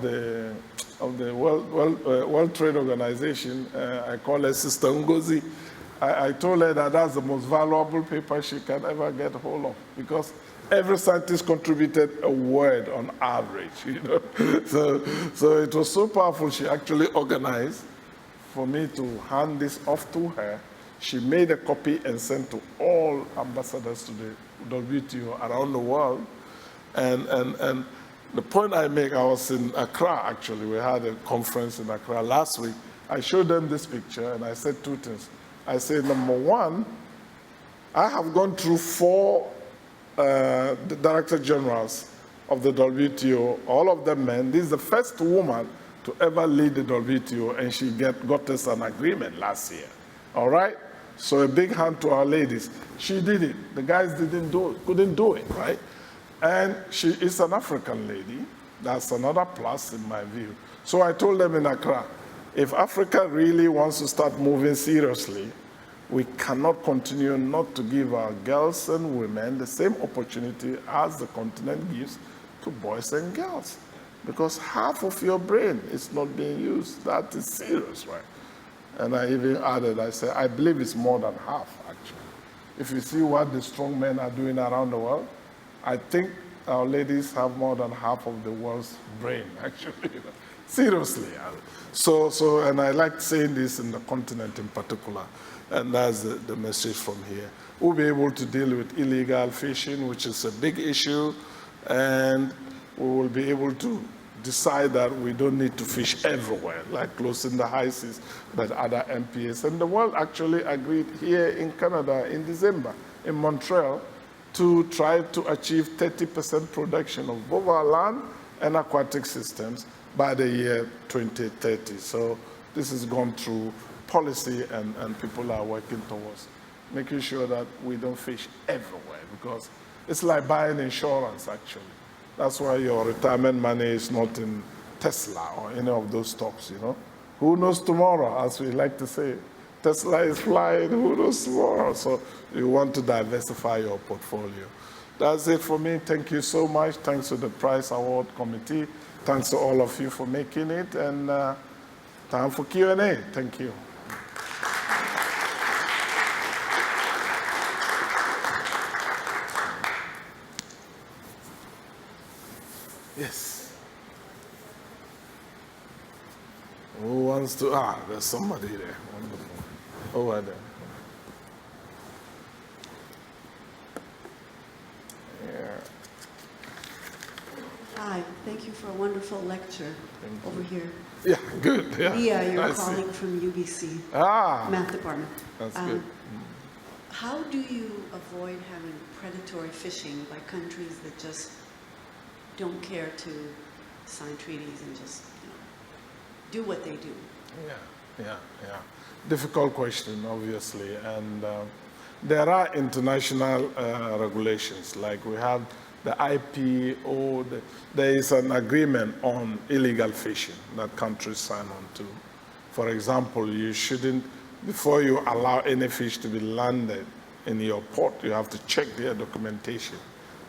the World Trade Organization, I call her Sister Ngozi. I told her that that's the most valuable paper she can ever get hold of, because every scientist contributed a word on average, you know. So it was so powerful, she actually organized for me to hand this off to her. She made a copy and sent to all ambassadors to the WTO around the world. And the point I make, I was in Accra actually, we had a conference in Accra last week. I showed them this picture and I said two things. I said, number one, I have gone through 4 the Director Generals of the WTO, all of them men. This is the first woman to ever lead the WTO, and she got us an agreement last year. All right? So a big hand to our ladies. She did it. The guys couldn't do it, right? And she is an African lady. That's another plus in my view. So I told them in Accra, if Africa really wants to start moving seriously, we cannot continue not to give our girls and women the same opportunity as the continent gives to boys and girls. Because half of your brain is not being used. That is serious, right? And I even added, I said, I believe it's more than half, actually. If you see what the strong men are doing around the world, I think our ladies have more than half of the world's brain, actually. Seriously. So, and I like saying this in the continent in particular. And that's the message from here. We'll be able to deal with illegal fishing, which is a big issue, and we will be able to decide that we don't need to fish everywhere, like closing the high seas, but other MPAs. And the world actually agreed here in Canada in December, in Montreal, to try to achieve 30% production of both our land and aquatic systems by the year 2030. So this has gone through policy, and people are working towards making sure that we don't fish everywhere, because it's like buying insurance, actually. That's why your retirement money is not in Tesla or any of those stocks, you know. Who knows tomorrow, as we like to say. Tesla is flying, who knows tomorrow? So you want to diversify your portfolio. That's it for me. Thank you so much. Thanks to the Prize Award Committee. Thanks to all of you for making it. And time for Q&A. Thank you. Yes. Who wants to? There's somebody there. Wonderful. Over there. Yeah. Hi, thank you for a wonderful lecture over here. Yeah, good. Yeah. Leah, you're I calling see. from UBC, Ah, Math Department. that's good. How do you avoid having predatory fishing by countries that just don't care to sign treaties and just, do what they do? Yeah. Difficult question, obviously, and there are international regulations, like we have the IPO, there is an agreement on illegal fishing that countries sign on to. For example, you shouldn't, before you allow any fish to be landed in your port, you have to check their documentation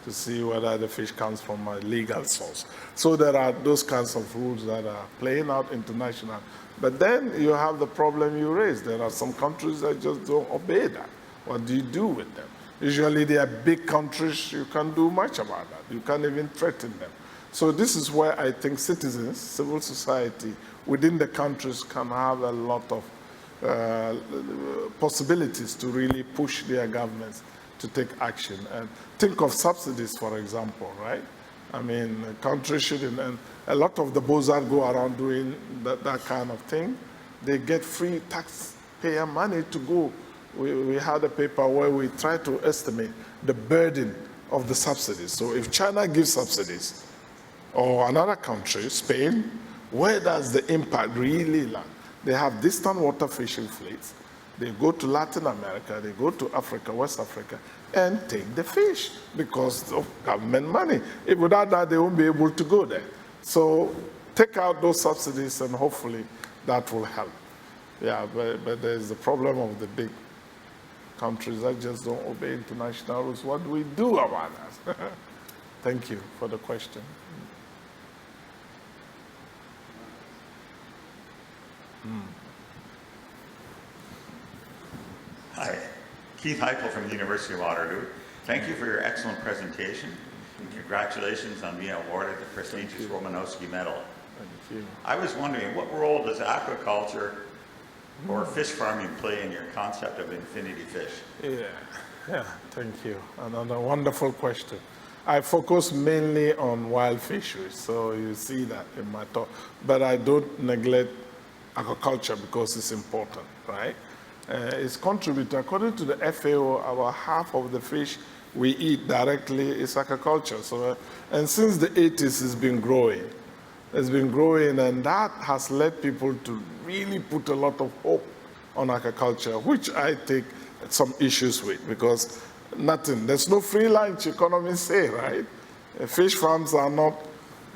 to see whether the fish comes from a legal source. So there are those kinds of rules that are playing out international. But then you have the problem you raised. There are some countries that just don't obey that. What do you do with them? Usually they are big countries, you can't do much about that. You can't even threaten them. So this is where I think citizens, civil society within the countries can have a lot of possibilities to really push their governments to take action. And think of subsidies, for example, right? I mean, countries shouldn't, and a lot of the boats that go around doing that kind of thing, they get free taxpayer money to go. We had a paper where we tried to estimate the burden of the subsidies. So if China gives subsidies, or another country, Spain, where does the impact really land? They have distant water fishing fleets. They go to Latin America, they go to Africa, West Africa, and take the fish because of government money. If without that, they won't be able to go there. So take out those subsidies and hopefully that will help. Yeah, but there's the problem of the big countries that just don't obey international rules. What do we do about that? Thank you for the question. Hi, Keith Heichel from the University of Waterloo. Thank you for your excellent presentation, and congratulations on being awarded the prestigious Romanowski Medal. Thank you. I was wondering, what role does aquaculture or fish farming play in your concept of infinity fish? Yeah, thank you. Another wonderful question. I focus mainly on wild fisheries, so you see that in my talk. But I don't neglect aquaculture because it's important, right? It's contributed, according to the FAO, about half of the fish we eat directly is aquaculture. So, and since the 80s, it's been growing. It's been growing, and that has led people to really put a lot of hope on aquaculture, which I take some issues with, because there's no free lunch, economists say, right? Fish farms are not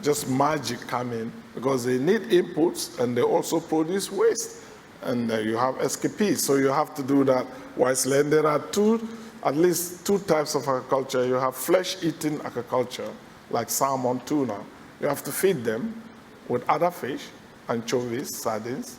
just magic coming, because they need inputs and they also produce waste. And you have escapees, so you have to do that wisely. And there are at least two types of aquaculture. You have flesh-eating aquaculture, like salmon, tuna. You have to feed them with other fish, anchovies, sardines,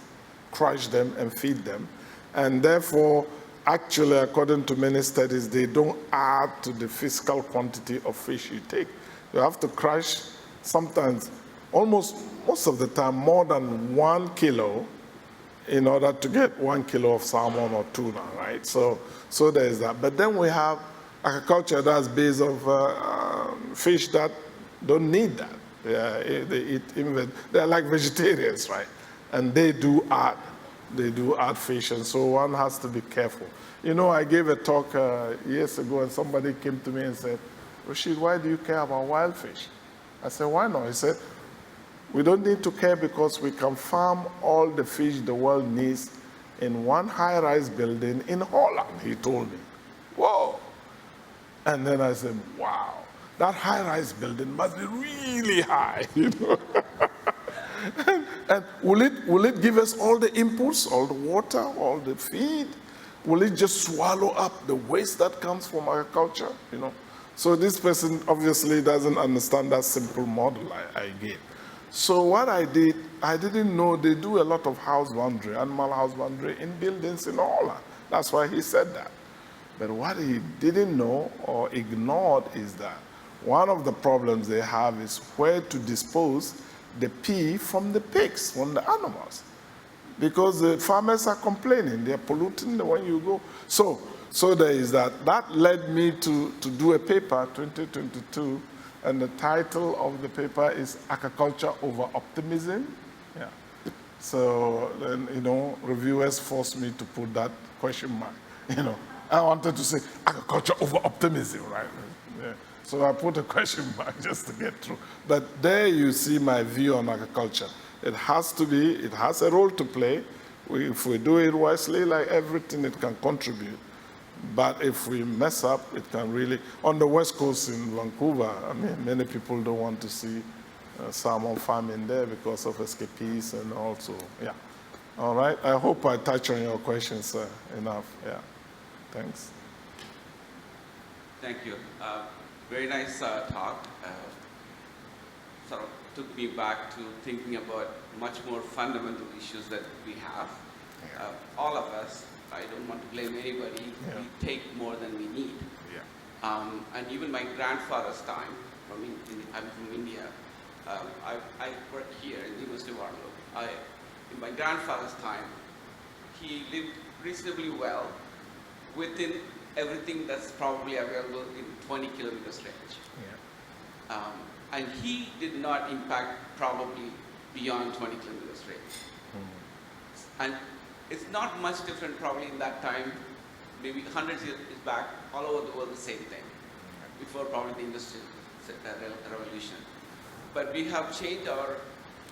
crush them and feed them. And therefore, actually, according to many studies, they don't add to the physical quantity of fish you take. You have to crush sometimes, most of the time, more than 1 kilo in order to get 1 kilo of salmon or tuna, right? So there's that. But then we have aquaculture that's based on fish that don't need that. They're like vegetarians, right? And they do add fish, and so one has to be careful. You know, I gave a talk years ago, and somebody came to me and said, Rashid, why do you care about wild fish? I said, why not? He said, we don't need to care because we can farm all the fish the world needs in one high-rise building in Holland, he told me. Whoa! And then I said, wow, that high-rise building must be really high, you know? and will it give us all the inputs, all the water, all the feed? Will it just swallow up the waste that comes from agriculture, you know? So this person obviously doesn't understand that simple model I gave. So what I did, I didn't know they do a lot of house boundary, animal house boundary in buildings in Holland. That's why he said that. But what he didn't know or ignored is that one of the problems they have is where to dispose the pee from the pigs, from the animals. Because the farmers are complaining, they're polluting when you go. So there is that. That led me to do a paper, 2022, and the title of the paper is Aquaculture Over Optimism. Yeah. So then, you know, reviewers forced me to put that question mark. You know, I wanted to say aquaculture over optimism, right? Yeah. So I put a question mark just to get through. But there you see my view on agriculture. It has a role to play. If we do it wisely, like everything, it can contribute. But if we mess up, it can really, on the West Coast in Vancouver, I mean, many people don't want to see salmon farming there because of escapees and also, yeah. All right, I hope I touch on your questions enough, yeah. Thanks. Thank you. Very nice talk. Sort of took me back to thinking about much more fundamental issues that we have. All of us, I don't want to blame anybody, we take more than we need. And even my grandfather's time, I'm from India, I work here in the University of Bergen. In my grandfather's time, he lived reasonably well within everything that's probably available in 20 kilometers range. And he did not impact probably beyond 20 kilometers range. And it's not much different probably in that time, maybe hundreds of years back, all over the world the same thing, before probably the industrial revolution. But we have changed our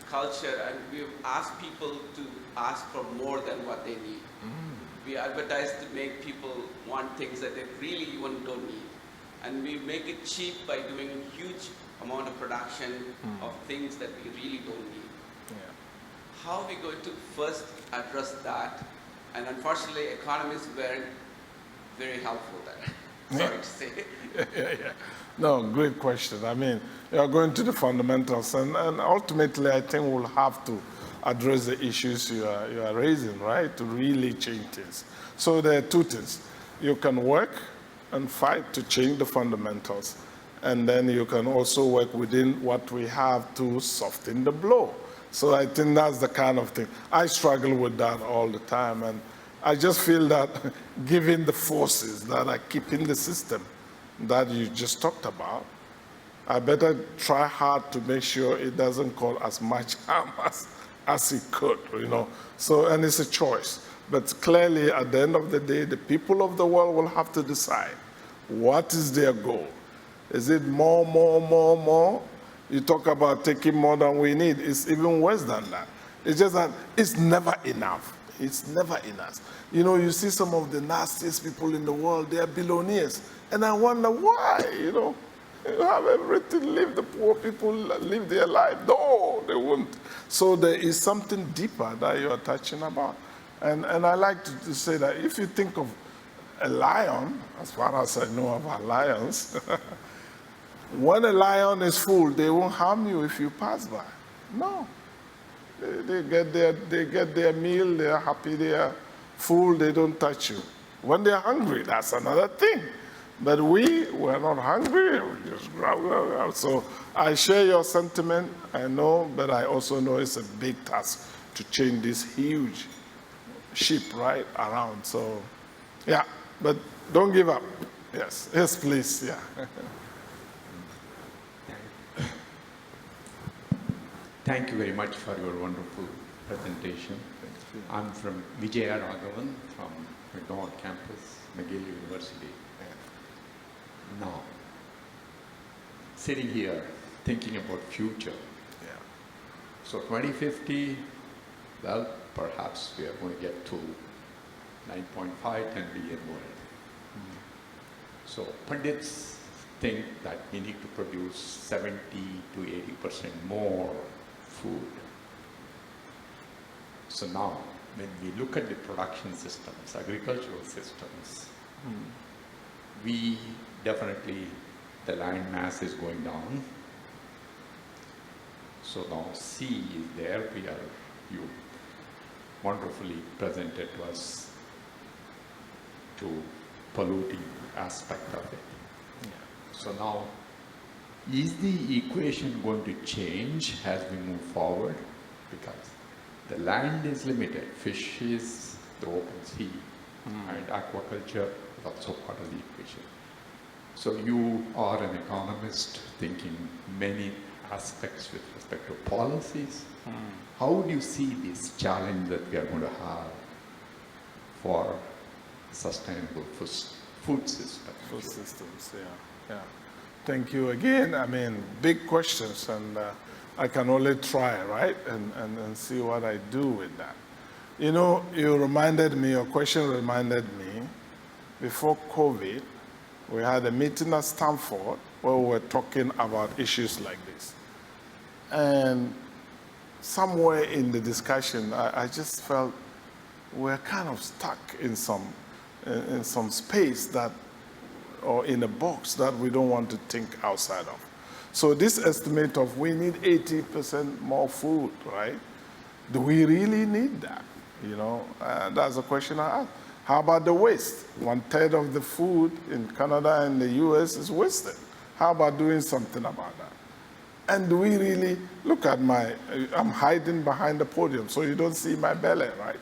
culture and we've asked people to ask for more than what they need. We advertise to make people want things that they really even don't need. And we make it cheap by doing a huge amount of production of things that we really don't need. How are we going to first address that? And unfortunately, economists weren't very helpful there. Sorry to say. No, great question. I mean, you're going to the fundamentals, and ultimately, I think we'll have to address the issues you are raising, right, to really change things. So there are two things. You can work and fight to change the fundamentals, and then you can also work within what we have to soften the blow. So I think that's the kind of thing. I struggle with that all the time, and I just feel that given the forces that are keeping the system that you just talked about, I better try hard to make sure it doesn't cause as much harm as it could, you know. So, and it's a choice. But clearly, at the end of the day, the people of the world will have to decide what is their goal. Is it more, more, more, more? You talk about taking more than we need. It's even worse than that. It's just that it's never enough. It's never enough. You know, you see some of the nastiest people in the world, they are billionaires. And I wonder why, you know. You have everything, leave the poor people, live their life. No, they won't. So there is something deeper that you are touching about. And I like to say that if you think of a lion, as far as I know about lions, when a lion is full, they won't harm you if you pass by. No. They get their meal, they are happy, they are full, they don't touch you. When they're hungry, that's another thing. But we're not hungry, we just grab. So I share your sentiment, I know, but I also know it's a big task to change this huge ship right around. So, yeah, but don't give up. Yes, yes, please, yeah. Thank you very much for your wonderful presentation. I'm from Vijaya Raghavan from McDonald campus, McGill University. Now, sitting here thinking about future. So 2050, well, perhaps we are going to get to 9.5, 10 billion world. So pundits think that we need to produce 70 to 80% more food. So now, when we look at the production systems, agricultural systems, we definitely, the land mass is going down. So now C is there, you wonderfully presented to us to polluting aspect of it. So now, is the equation going to change as we move forward? Because the land is limited, fish is the open sea, and aquaculture is also part of the equation. So you are an economist thinking many aspects with respect to policies. How do you see this challenge that we are going to have for sustainable food systems? Food systems, yeah. Thank you again. I mean, big questions, and I can only try, right? And see what I do with that. You know, your question reminded me, before COVID, we had a meeting at Stanford where we were talking about issues like this. And somewhere in the discussion, I just felt we're kind of stuck in some space that, or in a box that we don't want to think outside of. So this estimate of we need 80% more food, right? Do we really need that? You know, that's a question I ask. How about the waste? 1/3 of the food in Canada and the US is wasted. How about doing something about that? And do we really, look at I'm hiding behind the podium so you don't see my belly, right?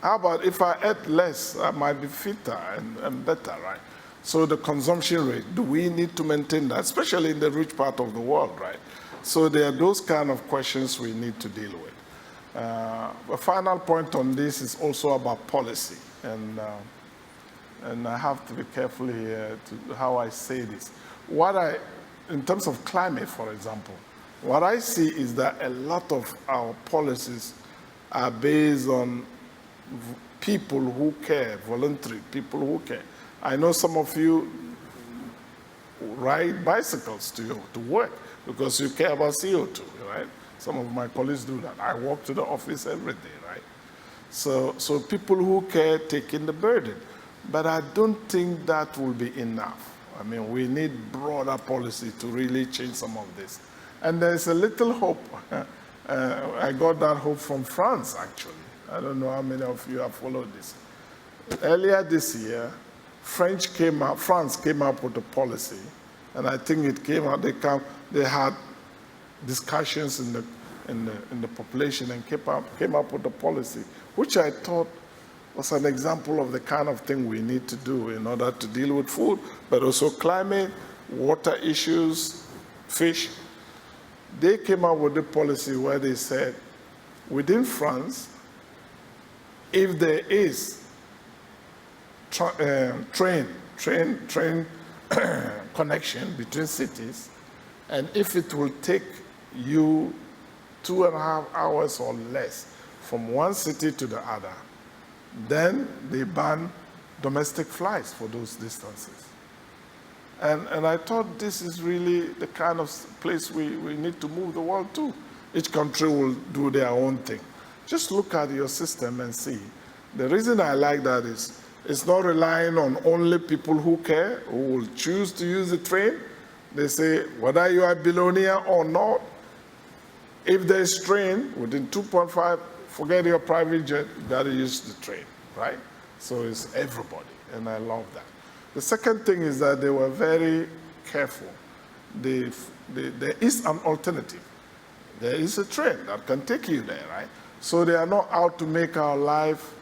How about if I ate less, I might be fitter and better, right? So the consumption rate, do we need to maintain that, especially in the rich part of the world, right? So there are those kind of questions we need to deal with. The final point on this is also about policy, and I have to be careful here to how I say this. In terms of climate, for example, what I see is that a lot of our policies are based on people who care, voluntary people who care. I know some of you ride bicycles to work because you care about CO2, right? Some of my colleagues do that. I walk to the office every day, right? So people who care taking the burden. But I don't think that will be enough. I mean, we need broader policy to really change some of this. And there's a little hope. I got that hope from France, actually. I don't know how many of you have followed this. Earlier this year, France came up with a policy, and I think it came out, they had discussions in the population and came up with a policy, which I thought was an example of the kind of thing we need to do in order to deal with food, but also climate, water issues, fish. They came up with a policy where they said, within France, if there is train connection between cities, and if it will take you 2.5 hours or less from one city to the other, then they ban domestic flights for those distances. And I thought this is really the kind of place we need to move the world to. Each country will do their own thing. Just look at your system and see. The reason I like that is it's not relying on only people who care, who will choose to use the train. They say, whether you are a billionaire or not, if there's train, within 2.5, forget your private jet, you got to use the train, right? So it's everybody, and I love that. The second thing is that they were very careful. There is an alternative. There is a train that can take you there, right? So they are not out to make our life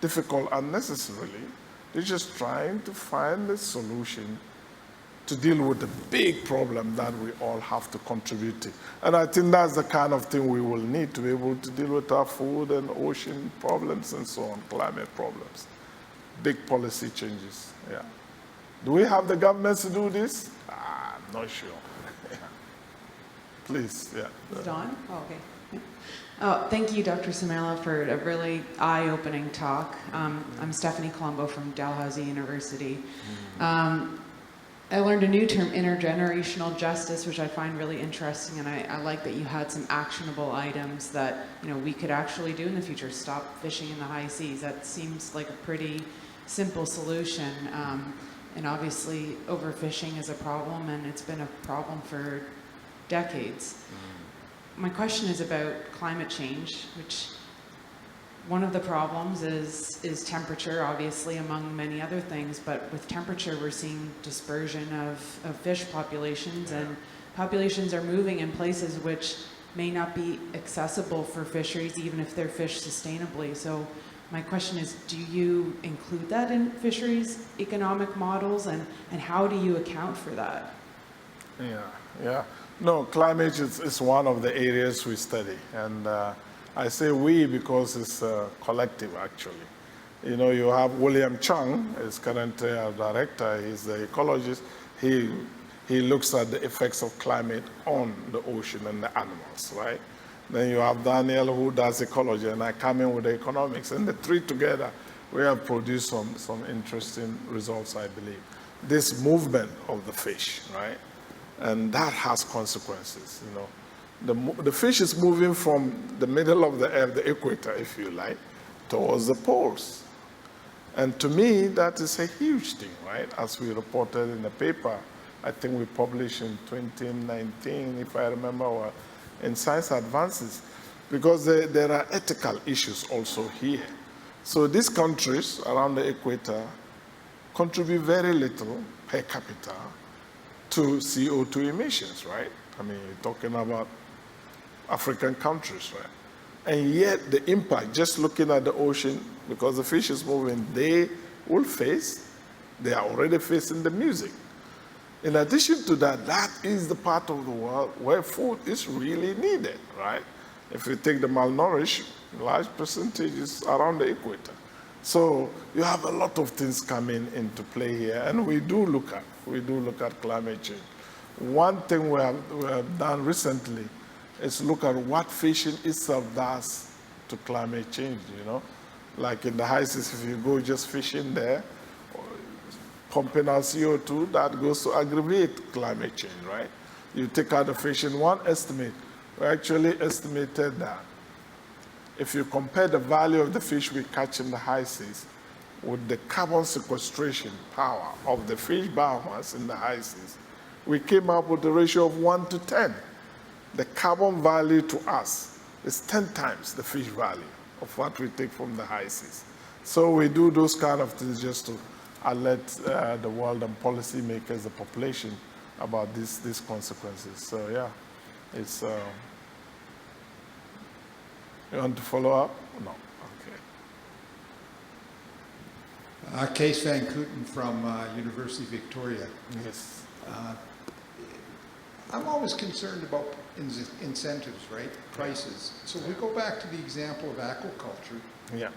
difficult unnecessarily. They're just trying to find a solution to deal with the big problem that we all have to contribute to. And I think that's the kind of thing we will need to be able to deal with our food and ocean problems and so on, climate problems. Big policy changes, yeah. Do we have the governments to do this? I'm not sure. Please, yeah. Is it on? Oh, okay. Oh, thank you, Dr. Sumaila, for a really eye-opening talk. I'm Stephanie Colombo from Dalhousie University. I learned a new term, intergenerational justice, which I find really interesting, and I like that you had some actionable items that we could actually do in the future. Stop fishing in the high seas. That seems like a pretty simple solution. And obviously, overfishing is a problem, and it's been a problem for decades. My question is about climate change, which one of the problems is temperature, obviously, among many other things, but with temperature we're seeing dispersion of fish populations, and populations are moving in places which may not be accessible for fisheries, even if they're fished sustainably. So my question is, do you include that in fisheries economic models, and how do you account for that? Yeah. No, climate is one of the areas we study, and I say we because it's collective, actually. You have William Chung, is currently our director. He's the ecologist. he looks at the effects of climate on the ocean and the animals, right? Then you have Daniel, who does ecology, and I come in with the economics, and the three together, we have produced some interesting results, I believe. This movement of the fish, right? And that has consequences, you know. The fish is moving from the middle of the earth, the equator, if you like, towards the poles. And to me, that is a huge thing, right? As we reported in the paper, I think we published in 2019, if I remember, or in Science Advances, because there are ethical issues also here. So these countries around the equator contribute very little per capita to CO2 emissions, right? I mean, you're talking about African countries, right? And yet the impact, just looking at the ocean, because the fish is moving, they are already facing the music. In addition to that, that is the part of the world where food is really needed, right? If you take the malnourished, large percentages around the equator. So you have a lot of things coming into play here, and we do look at climate change. One thing we have done recently is look at what fishing itself does to climate change, you know? Like in the high seas, if you go just fishing there, pumping out CO2, that goes to aggravate climate change, right? You take out the fishing. One estimate, we actually estimated that if you compare the value of the fish we catch in the high seas with the carbon sequestration power of the fish biomass in the high seas, we came up with a ratio of 1 to 10. The carbon value to us is 10 times the fish value of what we take from the high seas. So we do those kind of things just to alert the world and policymakers, the population, about these consequences. So yeah, it's, you want to follow up? No, okay. Kees van Kooten from University of Victoria. Yes. I'm always concerned about incentives, right? Prices. So if we go back to the example of aquaculture. Yeah.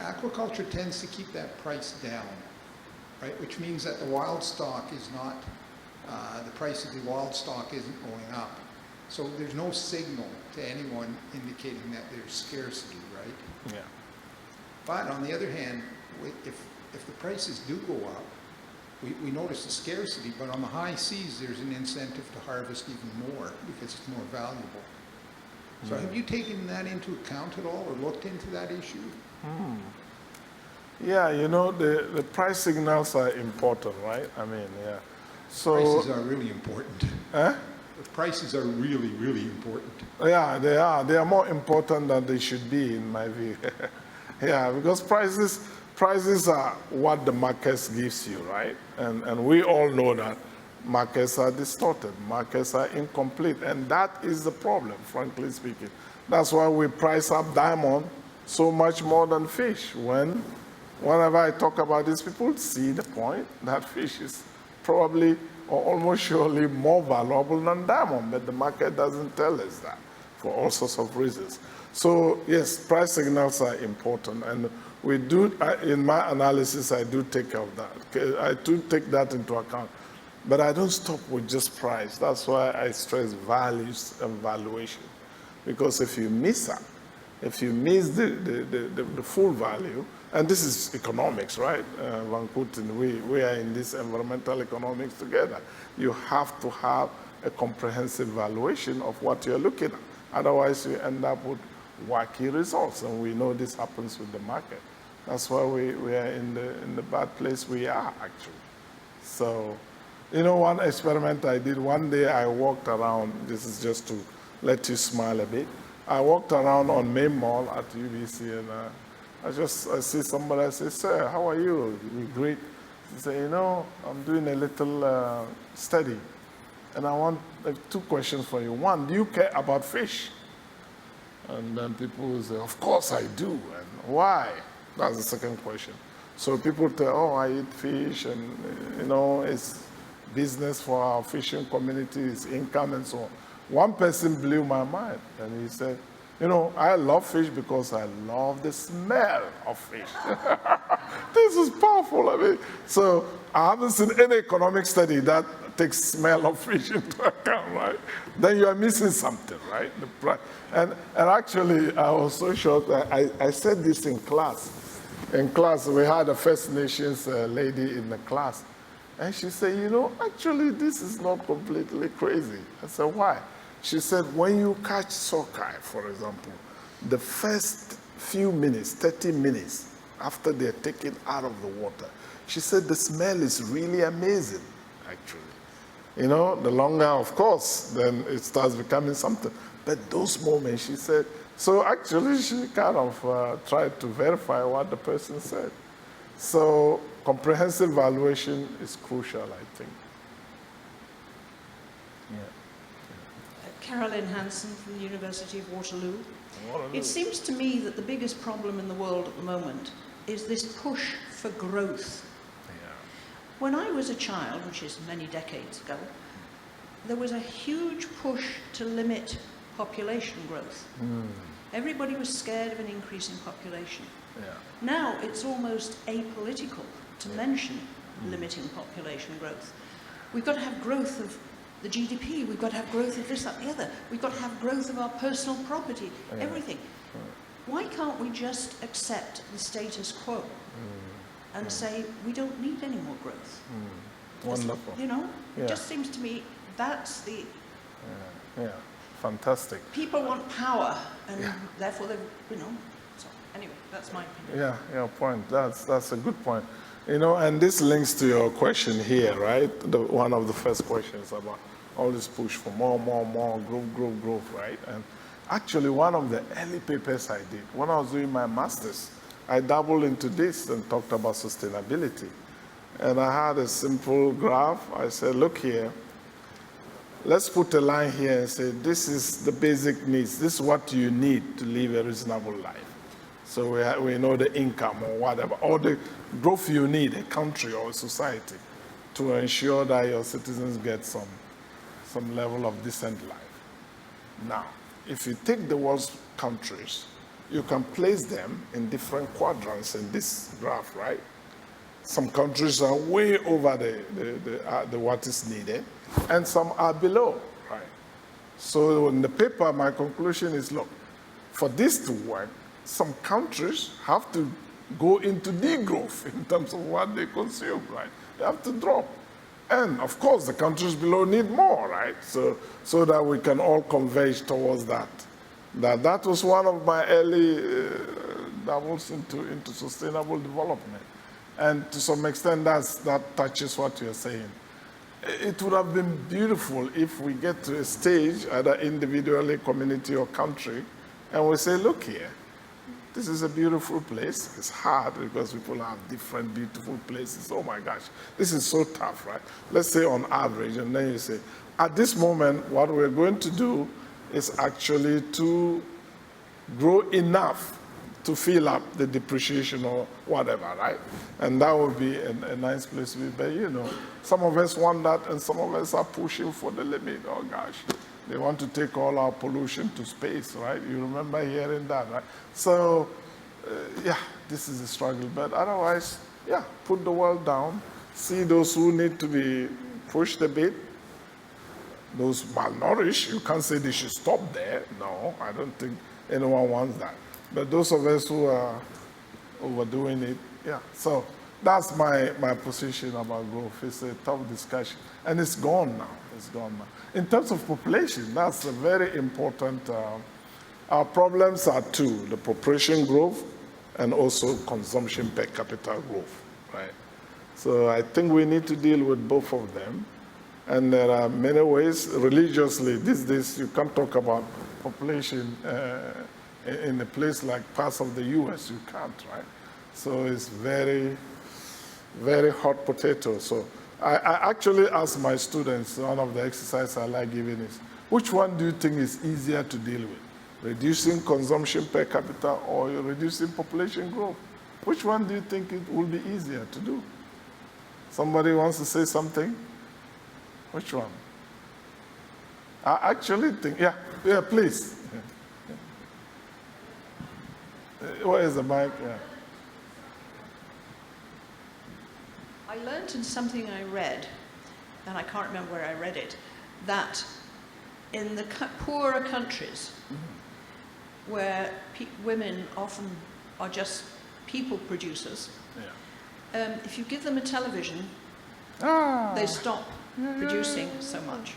Aquaculture tends to keep that price down, right? Which means that the wild stock is not, the price of the wild stock isn't going up. So there's no signal to anyone indicating that there's scarcity, right? Yeah. But on the other hand, if the prices do go up, we notice the scarcity, but on the high seas, there's an incentive to harvest even more because it's more valuable. So have you taken that into account at all or looked into that issue? Yeah, you know, the price signals are important, right? I mean, yeah. So Prices are really important. Eh? The prices are really, really important. Yeah, they are. They are more important than they should be, in my view. Yeah, because prices are what the markets gives you, right? And we all know that markets are distorted, markets are incomplete, and that is the problem, frankly speaking. That's why we price up diamond so much more than fish. Whenever I talk about this, people see the point that fish is probably or almost surely more valuable than diamond, but the market doesn't tell us that for all sorts of reasons. So yes, price signals are important, and we do, in my analysis, I do take care of that. I do take that into account, but I don't stop with just price. That's why I stress values and valuation, because if you miss that, if you miss the full value, and this is economics, right? Van Kooten, we are in this environmental economics together. You have to have a comprehensive valuation of what you're looking at. Otherwise, you end up with wacky results, and we know this happens with the market. That's why we are in the bad place we are, actually. So, you know, one experiment I did, one day I walked around, this is just to let you smile a bit. I walked around on Main Mall at UBC, and I see somebody, I say, "Sir, how are you? You're great." He said, "You know, I'm doing a little study, and I want 2 questions for you. One, do you care about fish?" And then people will say, "Of course I do." And why? That's the second question. So people tell, "Oh, I eat fish, and you know, it's business for our fishing community, it's income and so on." One person blew my mind, and he said, "You know, I love fish because I love the smell of fish." This is powerful. I mean, so I haven't seen any economic study that take smell of fish into account, right? Then you are missing something, right? And actually, I was so shocked. I said this in class. In class, we had a First Nations lady in the class. And she said, you know, actually, this is not completely crazy. I said, why? She said, when you catch sockeye, for example, the first few minutes, 30 minutes, after they're taken out of the water, she said the smell is really amazing, actually. You know, the longer, of course, then it starts becoming something. But those moments, she said, so actually she kind of tried to verify what the person said. So comprehensive valuation is crucial, I think. Yeah. Carolyn Hansen from the University of Waterloo. It seems to me that the biggest problem in the world at the moment is this push for growth. Yeah. When I was a child, which is many decades ago, there was a huge push to limit population growth. Everybody was scared of an increase in population. Yeah. Now it's almost apolitical to mention limiting population growth. We've got to have growth of the GDP, we've got to have growth of this, that, the other. We've got to have growth of our personal property, everything. Why can't we just accept the status quo and say we don't need any more growth? Wonderful. You know, Yeah. it just seems to me that's the... Yeah, fantastic. People want power, and therefore they, you know. So anyway, that's my opinion. Yeah, your point. That's a good point. You know, and this links to your question here, right? One of the first questions about all this push for more, growth, right? And actually, one of the early papers I did, when I was doing my master's, I dabbled into this and talked about sustainability. And I had a simple graph. I said, look here, let's put a line here and say, this is the basic needs. This is what you need to live a reasonable life. So we know the income or whatever, or the growth you need, a country or a society, to ensure that your citizens get some level of decent life. Now, if you take the world's countries, you can place them in different quadrants in this graph, right? Some countries are way over the what is needed, and some are below, right? So in the paper, my conclusion is, look, for this to work, some countries have to go into degrowth in terms of what they consume, right? They have to drop. And of course, the countries below need more, right? So that we can all converge towards that. That was one of my early dabbles into sustainable development. And to some extent, that touches what you're saying. It would have been beautiful if we get to a stage, either individually, community, or country, and we say, look here, this is a beautiful place. It's hard because people have different beautiful places. Oh my gosh, this is so tough, right? Let's say on average, and then you say, at this moment, what we're going to do is actually to grow enough to fill up the depreciation or whatever, right? And that would be a nice place to be. But you know, some of us want that, and some of us are pushing for the limit. Oh gosh. They want to take all our pollution to space, right? You remember hearing that, right? So, yeah, this is a struggle. But otherwise, yeah, put the world down, see those who need to be pushed a bit, those malnourished. You can't say they should stop there. No, I don't think anyone wants that. But those of us who are overdoing it, yeah. So that's my position about growth. It's a tough discussion. And it's gone now. It's gone now. In terms of population, that's a very important. Our problems are two: the population growth and also consumption per capita growth, right? So I think we need to deal with both of them. And there are many ways. Religiously, these days, you can't talk about population in a place like parts of the US. You can't, right? So it's very, very hot potato. So I actually ask my students, one of the exercises I like giving is, which one do you think is easier to deal with? Reducing consumption per capita or reducing population growth? Which one do you think it will be easier to do? Somebody wants to say something? Which one? I actually think, yeah, please. Where is the mic? Yeah. I learned in something I read and I can't remember where I read it, that in the poorer countries, where women often are just people producers, if you give them a television, they stop producing so much.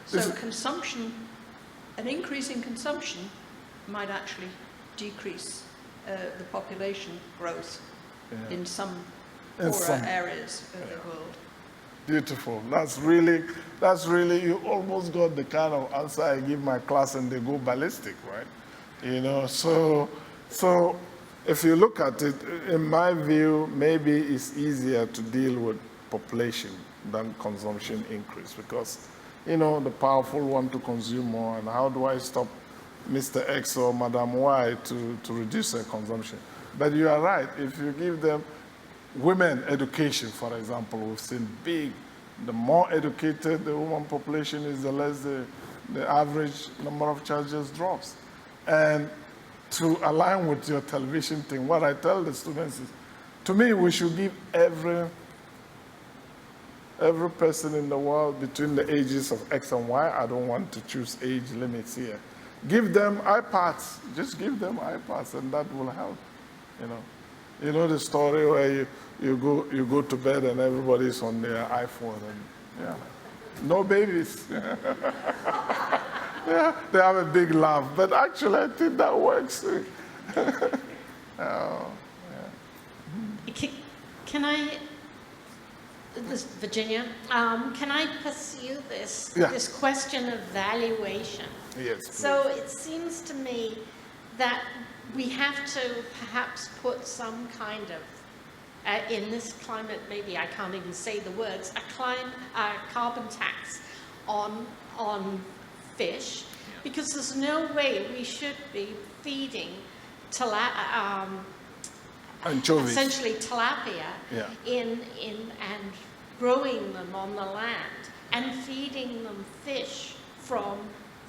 So consumption, an increase in consumption might actually decrease the population growth in some poorer areas of the world. Beautiful. That's really, you almost got the kind of answer I give my class and they go ballistic, right? You know, so if you look at it, in my view, maybe it's easier to deal with population than consumption increase because, you know, the powerful want to consume more, and how do I stop Mr. X or Madam Y to reduce their consumption? But you are right. If you give them women education, for example, we've seen the more educated the woman population is, the less the average number of charges drops. And to align with your television thing, what I tell the students is, to me, we should give every person in the world between the ages of X and Y, I don't want to choose age limits here. Give them iPads, just give them iPads, and that will help, you know. You know the story where you go to bed and everybody's on their iPhone and no babies. Yeah, they have a big laugh, but actually I think that works. Can I, this Virginia, can I pursue this question of valuation? Yes. Please. So it seems to me that we have to perhaps put some kind of, in this climate, maybe I can't even say the words, a carbon tax on fish, because there's no way we should be feeding anchovies, essentially tilapia, and growing them on the land and feeding them fish from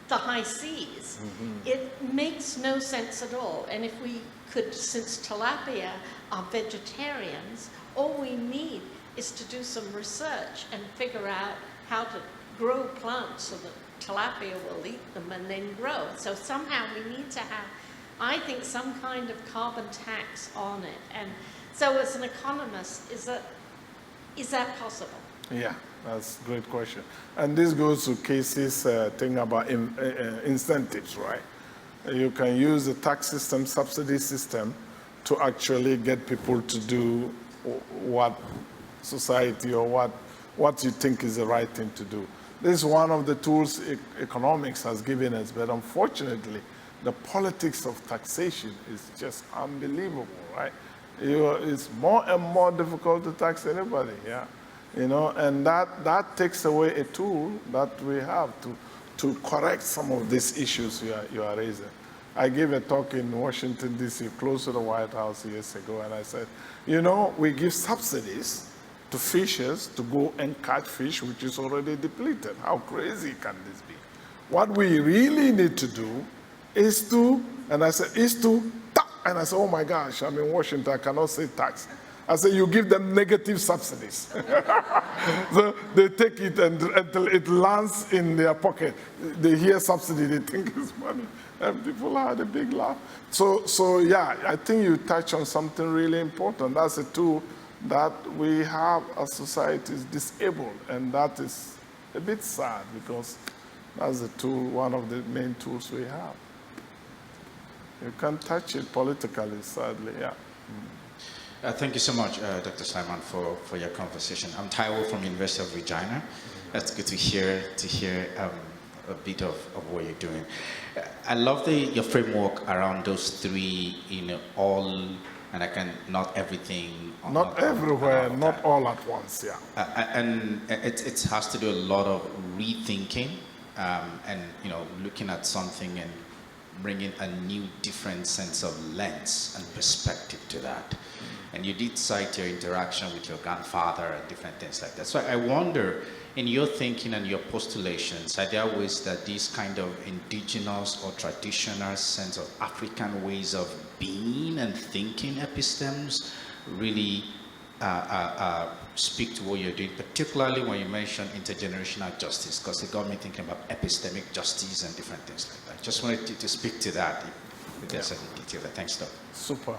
the high seas. It makes no sense at all. And if we could, since tilapia are vegetarians, all we need is to do some research and figure out how to grow plants so that tilapia will eat them and then grow. So somehow we need to have, I think, some kind of carbon tax on it. And so as an economist, is that possible? Yeah, that's a great question. And this goes to Casey's thing about incentives, right? You can use the tax system, subsidy system, to actually get people to do what society or what you think is the right thing to do. This is one of the tools economics has given us, but unfortunately, the politics of taxation is just unbelievable, right? It's more and more difficult to tax anybody, yeah. You know, and that takes away a tool that we have to correct some of these issues you are raising. I gave a talk in Washington, D.C., close to the White House years ago, and I said, you know, we give subsidies to fishers to go and catch fish, which is already depleted. How crazy can this be? What we really need to do is to, and I said, and I said, oh my gosh, I'm in Washington, I cannot say tax. I said, you give them negative subsidies. So they take it until it lands in their pocket. They hear subsidy, they think it's money. And people had a big laugh. So yeah, I think you touch on something really important. That's a tool that we have as societies disabled, and that is a bit sad because that's the tool, one of the main tools we have. You can't touch it politically, sadly, yeah. Thank you so much, Dr. Simon, for your conversation. I'm Taiwo from University of Regina. That's good to hear a bit of what you're doing. I love your framework around those three, all, and I can, not everything. Not everywhere, not all at once, yeah. And it has to do a lot of rethinking and, looking at something and bringing a new, different sense of lens and perspective to that. And you did cite your interaction with your grandfather and different things like that. So I wonder, in your thinking and your postulations, are there ways that these kind of indigenous or traditional sense of African ways of being and thinking epistemes really speak to what you're doing, particularly when you mention intergenerational justice, because it got me thinking about epistemic justice and different things like that. Just wanted to speak to that, if there's any detail there. Thanks, Doc. Super.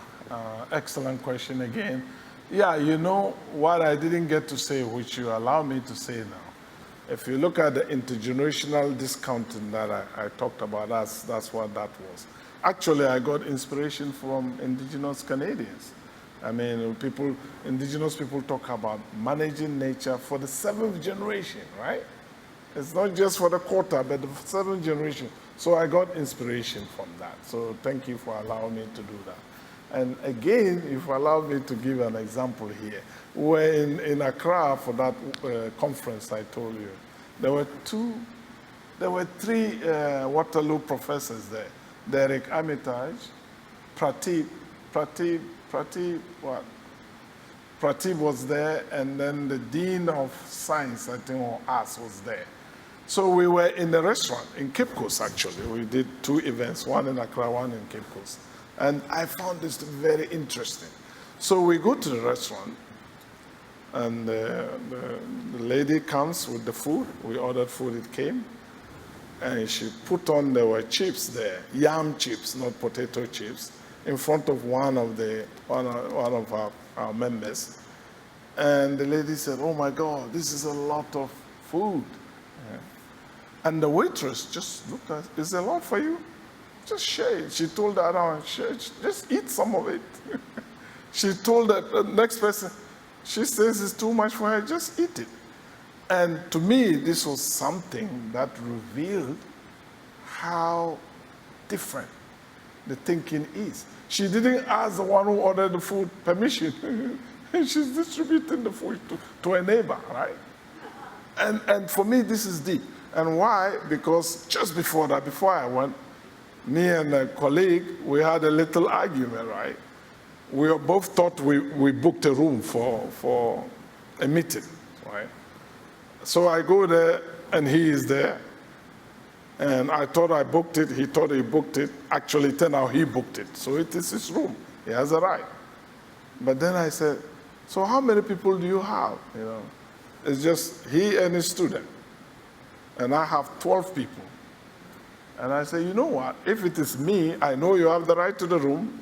Excellent question again. Yeah, you know what I didn't get to say, which you allow me to say now. If you look at the intergenerational discounting that I talked about, that's what that was. Actually, I got inspiration from indigenous Canadians. I mean, indigenous people talk about managing nature for the 7th generation, right? It's not just for the quarter, but the 7th generation. So I got inspiration from that. So thank you for allowing me to do that. And again, if you allow me to give an example here, we're in Accra for that conference I told you. There were 3 Waterloo professors there. Derek Armitage, Pratib was there, and then the Dean of Science, I think, or Arts was there. So we were in a restaurant in Cape Coast, actually. We did 2 events, one in Accra, one in Cape Coast. And I found this very interesting. So we go to the restaurant, and the lady comes with the food. We ordered food, it came. And she put on, there were chips there, yam chips, not potato chips, in front of one of our members. And the lady said, "Oh my God, this is a lot of food." Yeah. And the waitress just looked at, "Is it a lot for you? Just share it." She told the other one, "Just eat some of it." She told the next person, she says it's too much for her, just eat it. And to me, this was something that revealed how different the thinking is. She didn't ask the one who ordered the food permission. She's distributing the food to a neighbor, right? And for me, this is deep. And why? Because just before that, before I went, me and a colleague, we had a little argument, right? We both thought we booked a room for a meeting, right? So I go there, and he is there. And I thought I booked it. He thought he booked it. Actually, it turned out he booked it. So it is his room. He has a right. But then I said, "So how many people do you have?" You know, it's just he and his student. And I have 12 people. And I say, "You know what? If it is me, I know you have the right to the room.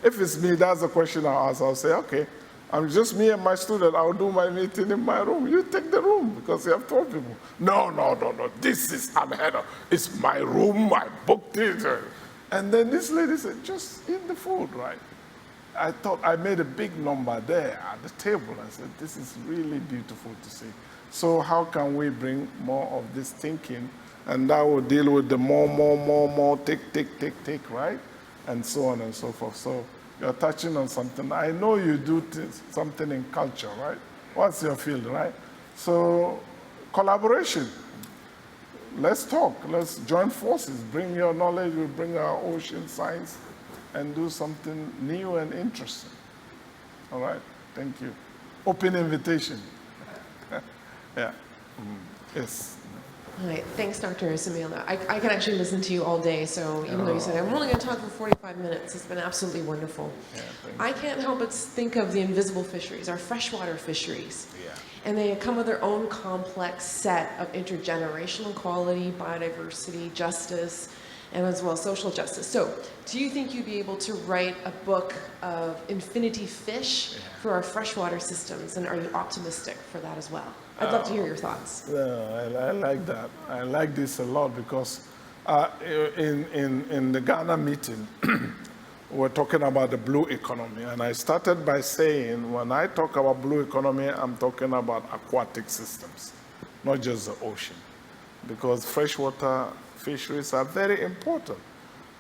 If it's me, that's the question I'll ask. I'll say, okay, I'm just me and my student. I'll do my meeting in my room. You take the room because you have 12 people." No. This is unheard of. It's my room. I booked it. And then this lady said, "Just eat the food, right?" I thought I made a big number there at the table. I said, this is really beautiful to see. So how can we bring more of this thinking? And that will deal with the more, take, right? And so on and so forth. So you're touching on something. I know you do something in culture, right? What's your field, right? So collaboration. Let's talk. Let's join forces. Bring your knowledge. We'll bring our ocean science and do something new and interesting. All right? Thank you. Open invitation. Yeah. Yes. All right, thanks, Dr. Sumaila. I can actually listen to you all day, so even though you said I'm only going to talk for 45 minutes, it's been absolutely wonderful. Yeah, I can't help but think of the invisible fisheries, our freshwater fisheries. Yeah. And they come with their own complex set of intergenerational equality, biodiversity, justice, and as well social justice. So, do you think you'd be able to write a book of infinity fish for our freshwater systems, and are you optimistic for that as well? I'd love to hear your thoughts. I like that. I like this a lot because in the Ghana meeting, we're talking about the blue economy. And I started by saying, when I talk about blue economy, I'm talking about aquatic systems, not just the ocean. Because freshwater fisheries are very important.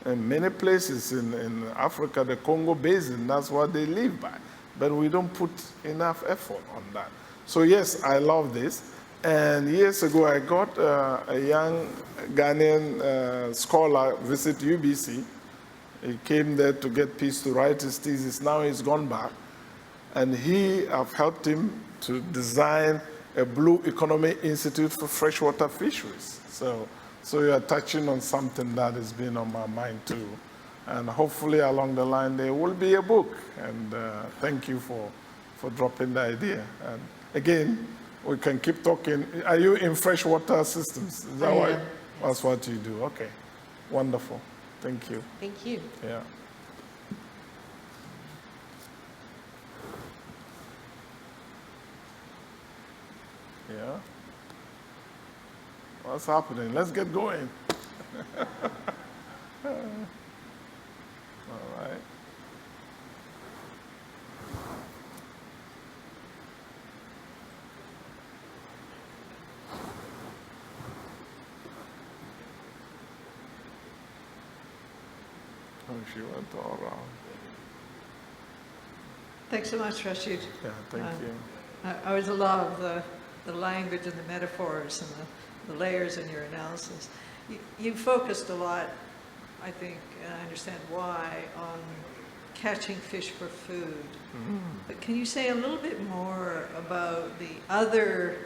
In many places in Africa, the Congo Basin, that's what they live by. But we don't put enough effort on that. So yes, I love this. And years ago, I got a young Ghanaian scholar visit UBC. He came there to get peace to write his thesis. Now he's gone back. And I've helped him to design a Blue Economy Institute for Freshwater Fisheries. So you are touching on something that has been on my mind too. And hopefully along the line, there will be a book. And thank you for for dropping the idea. And again, we can keep talking. Are you in freshwater systems? Is that why? That's what you do. Okay. Wonderful. Thank you. Thank you. Yeah. Yeah. What's happening? Let's get going. All right. Oh, she went all around. Thanks so much, Rashid. Yeah, thank you. I always love the language and the metaphors and the layers in your analysis. You focused a lot, I think, and I understand why, on catching fish for food. But can you say a little bit more about the other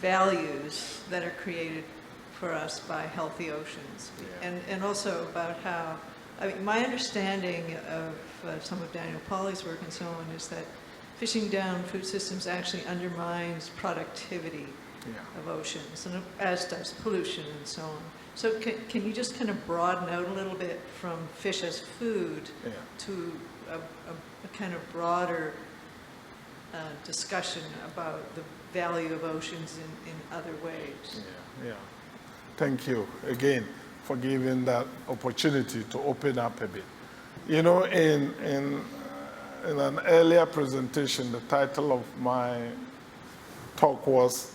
values that are created for us by healthy oceans? And also about how, I mean, my understanding of some of Daniel Pauly's work and so on is that fishing down food systems actually undermines productivity of oceans, and as does pollution and so on. So can you just kind of broaden out a little bit from fish as food to a kind of broader discussion about the value of oceans in other ways? Yeah. Thank you again for giving that opportunity to open up a bit. You know, in an earlier presentation, the title of my talk was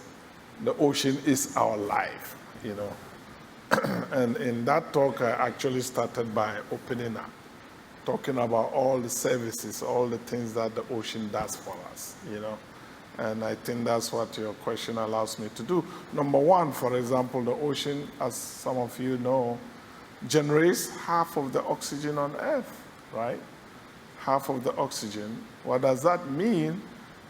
"The Ocean is Our Life," you know. And in that talk, I actually started by opening up, talking about all the services, all the things that the ocean does for us, you know. And I think that's what your question allows me to do. Number one, for example, the ocean, as some of you know, generates half of the oxygen on Earth, right? Half of the oxygen. What does that mean?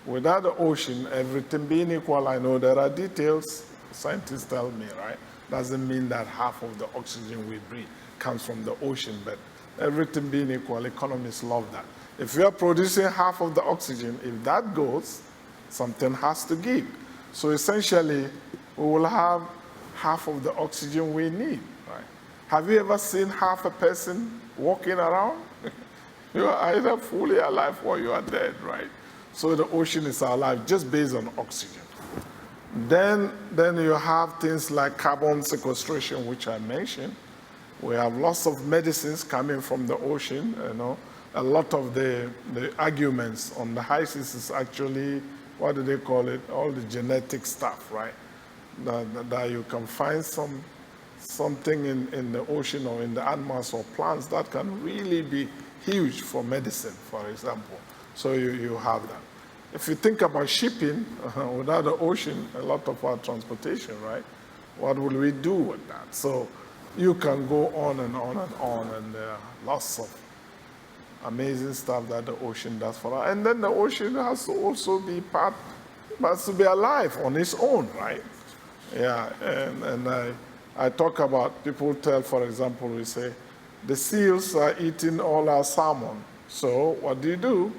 Without the ocean, everything being equal, I know there are details, scientists tell me, right? Doesn't mean that half of the oxygen we breathe comes from the ocean, but everything being equal, economists love that. If we are producing half of the oxygen, if that goes, something has to give. So essentially, we will have half of the oxygen we need, right? Have you ever seen half a person walking around? You are either fully alive or you are dead, right? So the ocean is alive just based on oxygen. Then you have things like carbon sequestration, which I mentioned. We have lots of medicines coming from the ocean, you know. A lot of the arguments on the high seas is actually, what do they call it? All the genetic stuff, right? That you can find something in the ocean or in the animals or plants that can really be huge for medicine, for example. So you have that. If you think about shipping, without the ocean, a lot of our transportation, right? What will we do with that? So you can go on and on and on, and there are lots of amazing stuff that the ocean does for us. And then the ocean has to also be has to be alive on its own, right? Yeah, and I talk about, people tell, for example, we say, the seals are eating all our salmon. So what do?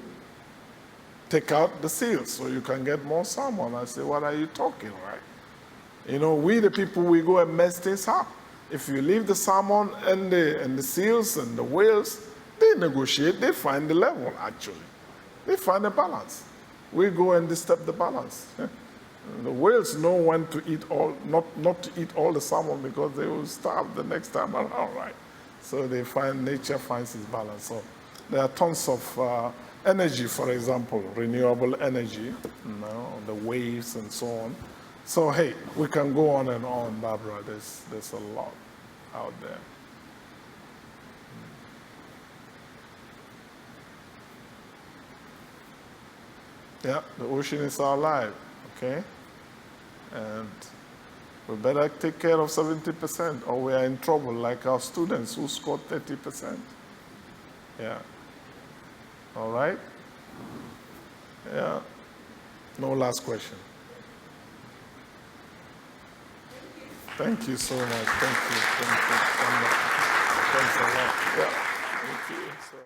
Take out the seals so you can get more salmon. I say, what are you talking, right? You know, we the people, we go and mess things up. If you leave the salmon and the seals and the whales, they negotiate, they find the level, actually. They find a balance. We go and disturb the balance. The whales know when to eat not to eat all the salmon because they will starve the next time around, right? So nature finds its balance. So there are tons of energy, for example, renewable energy, you know, the waves and so on. So hey, we can go on and on, Barbara. There's a lot out there. Yeah, the ocean is our life, okay? And we better take care of 70% or we are in trouble, like our students who scored 30%. Yeah. All right? Yeah. No last question. Thank you so much. Thank you. Thanks a lot. Yeah. Thank you. So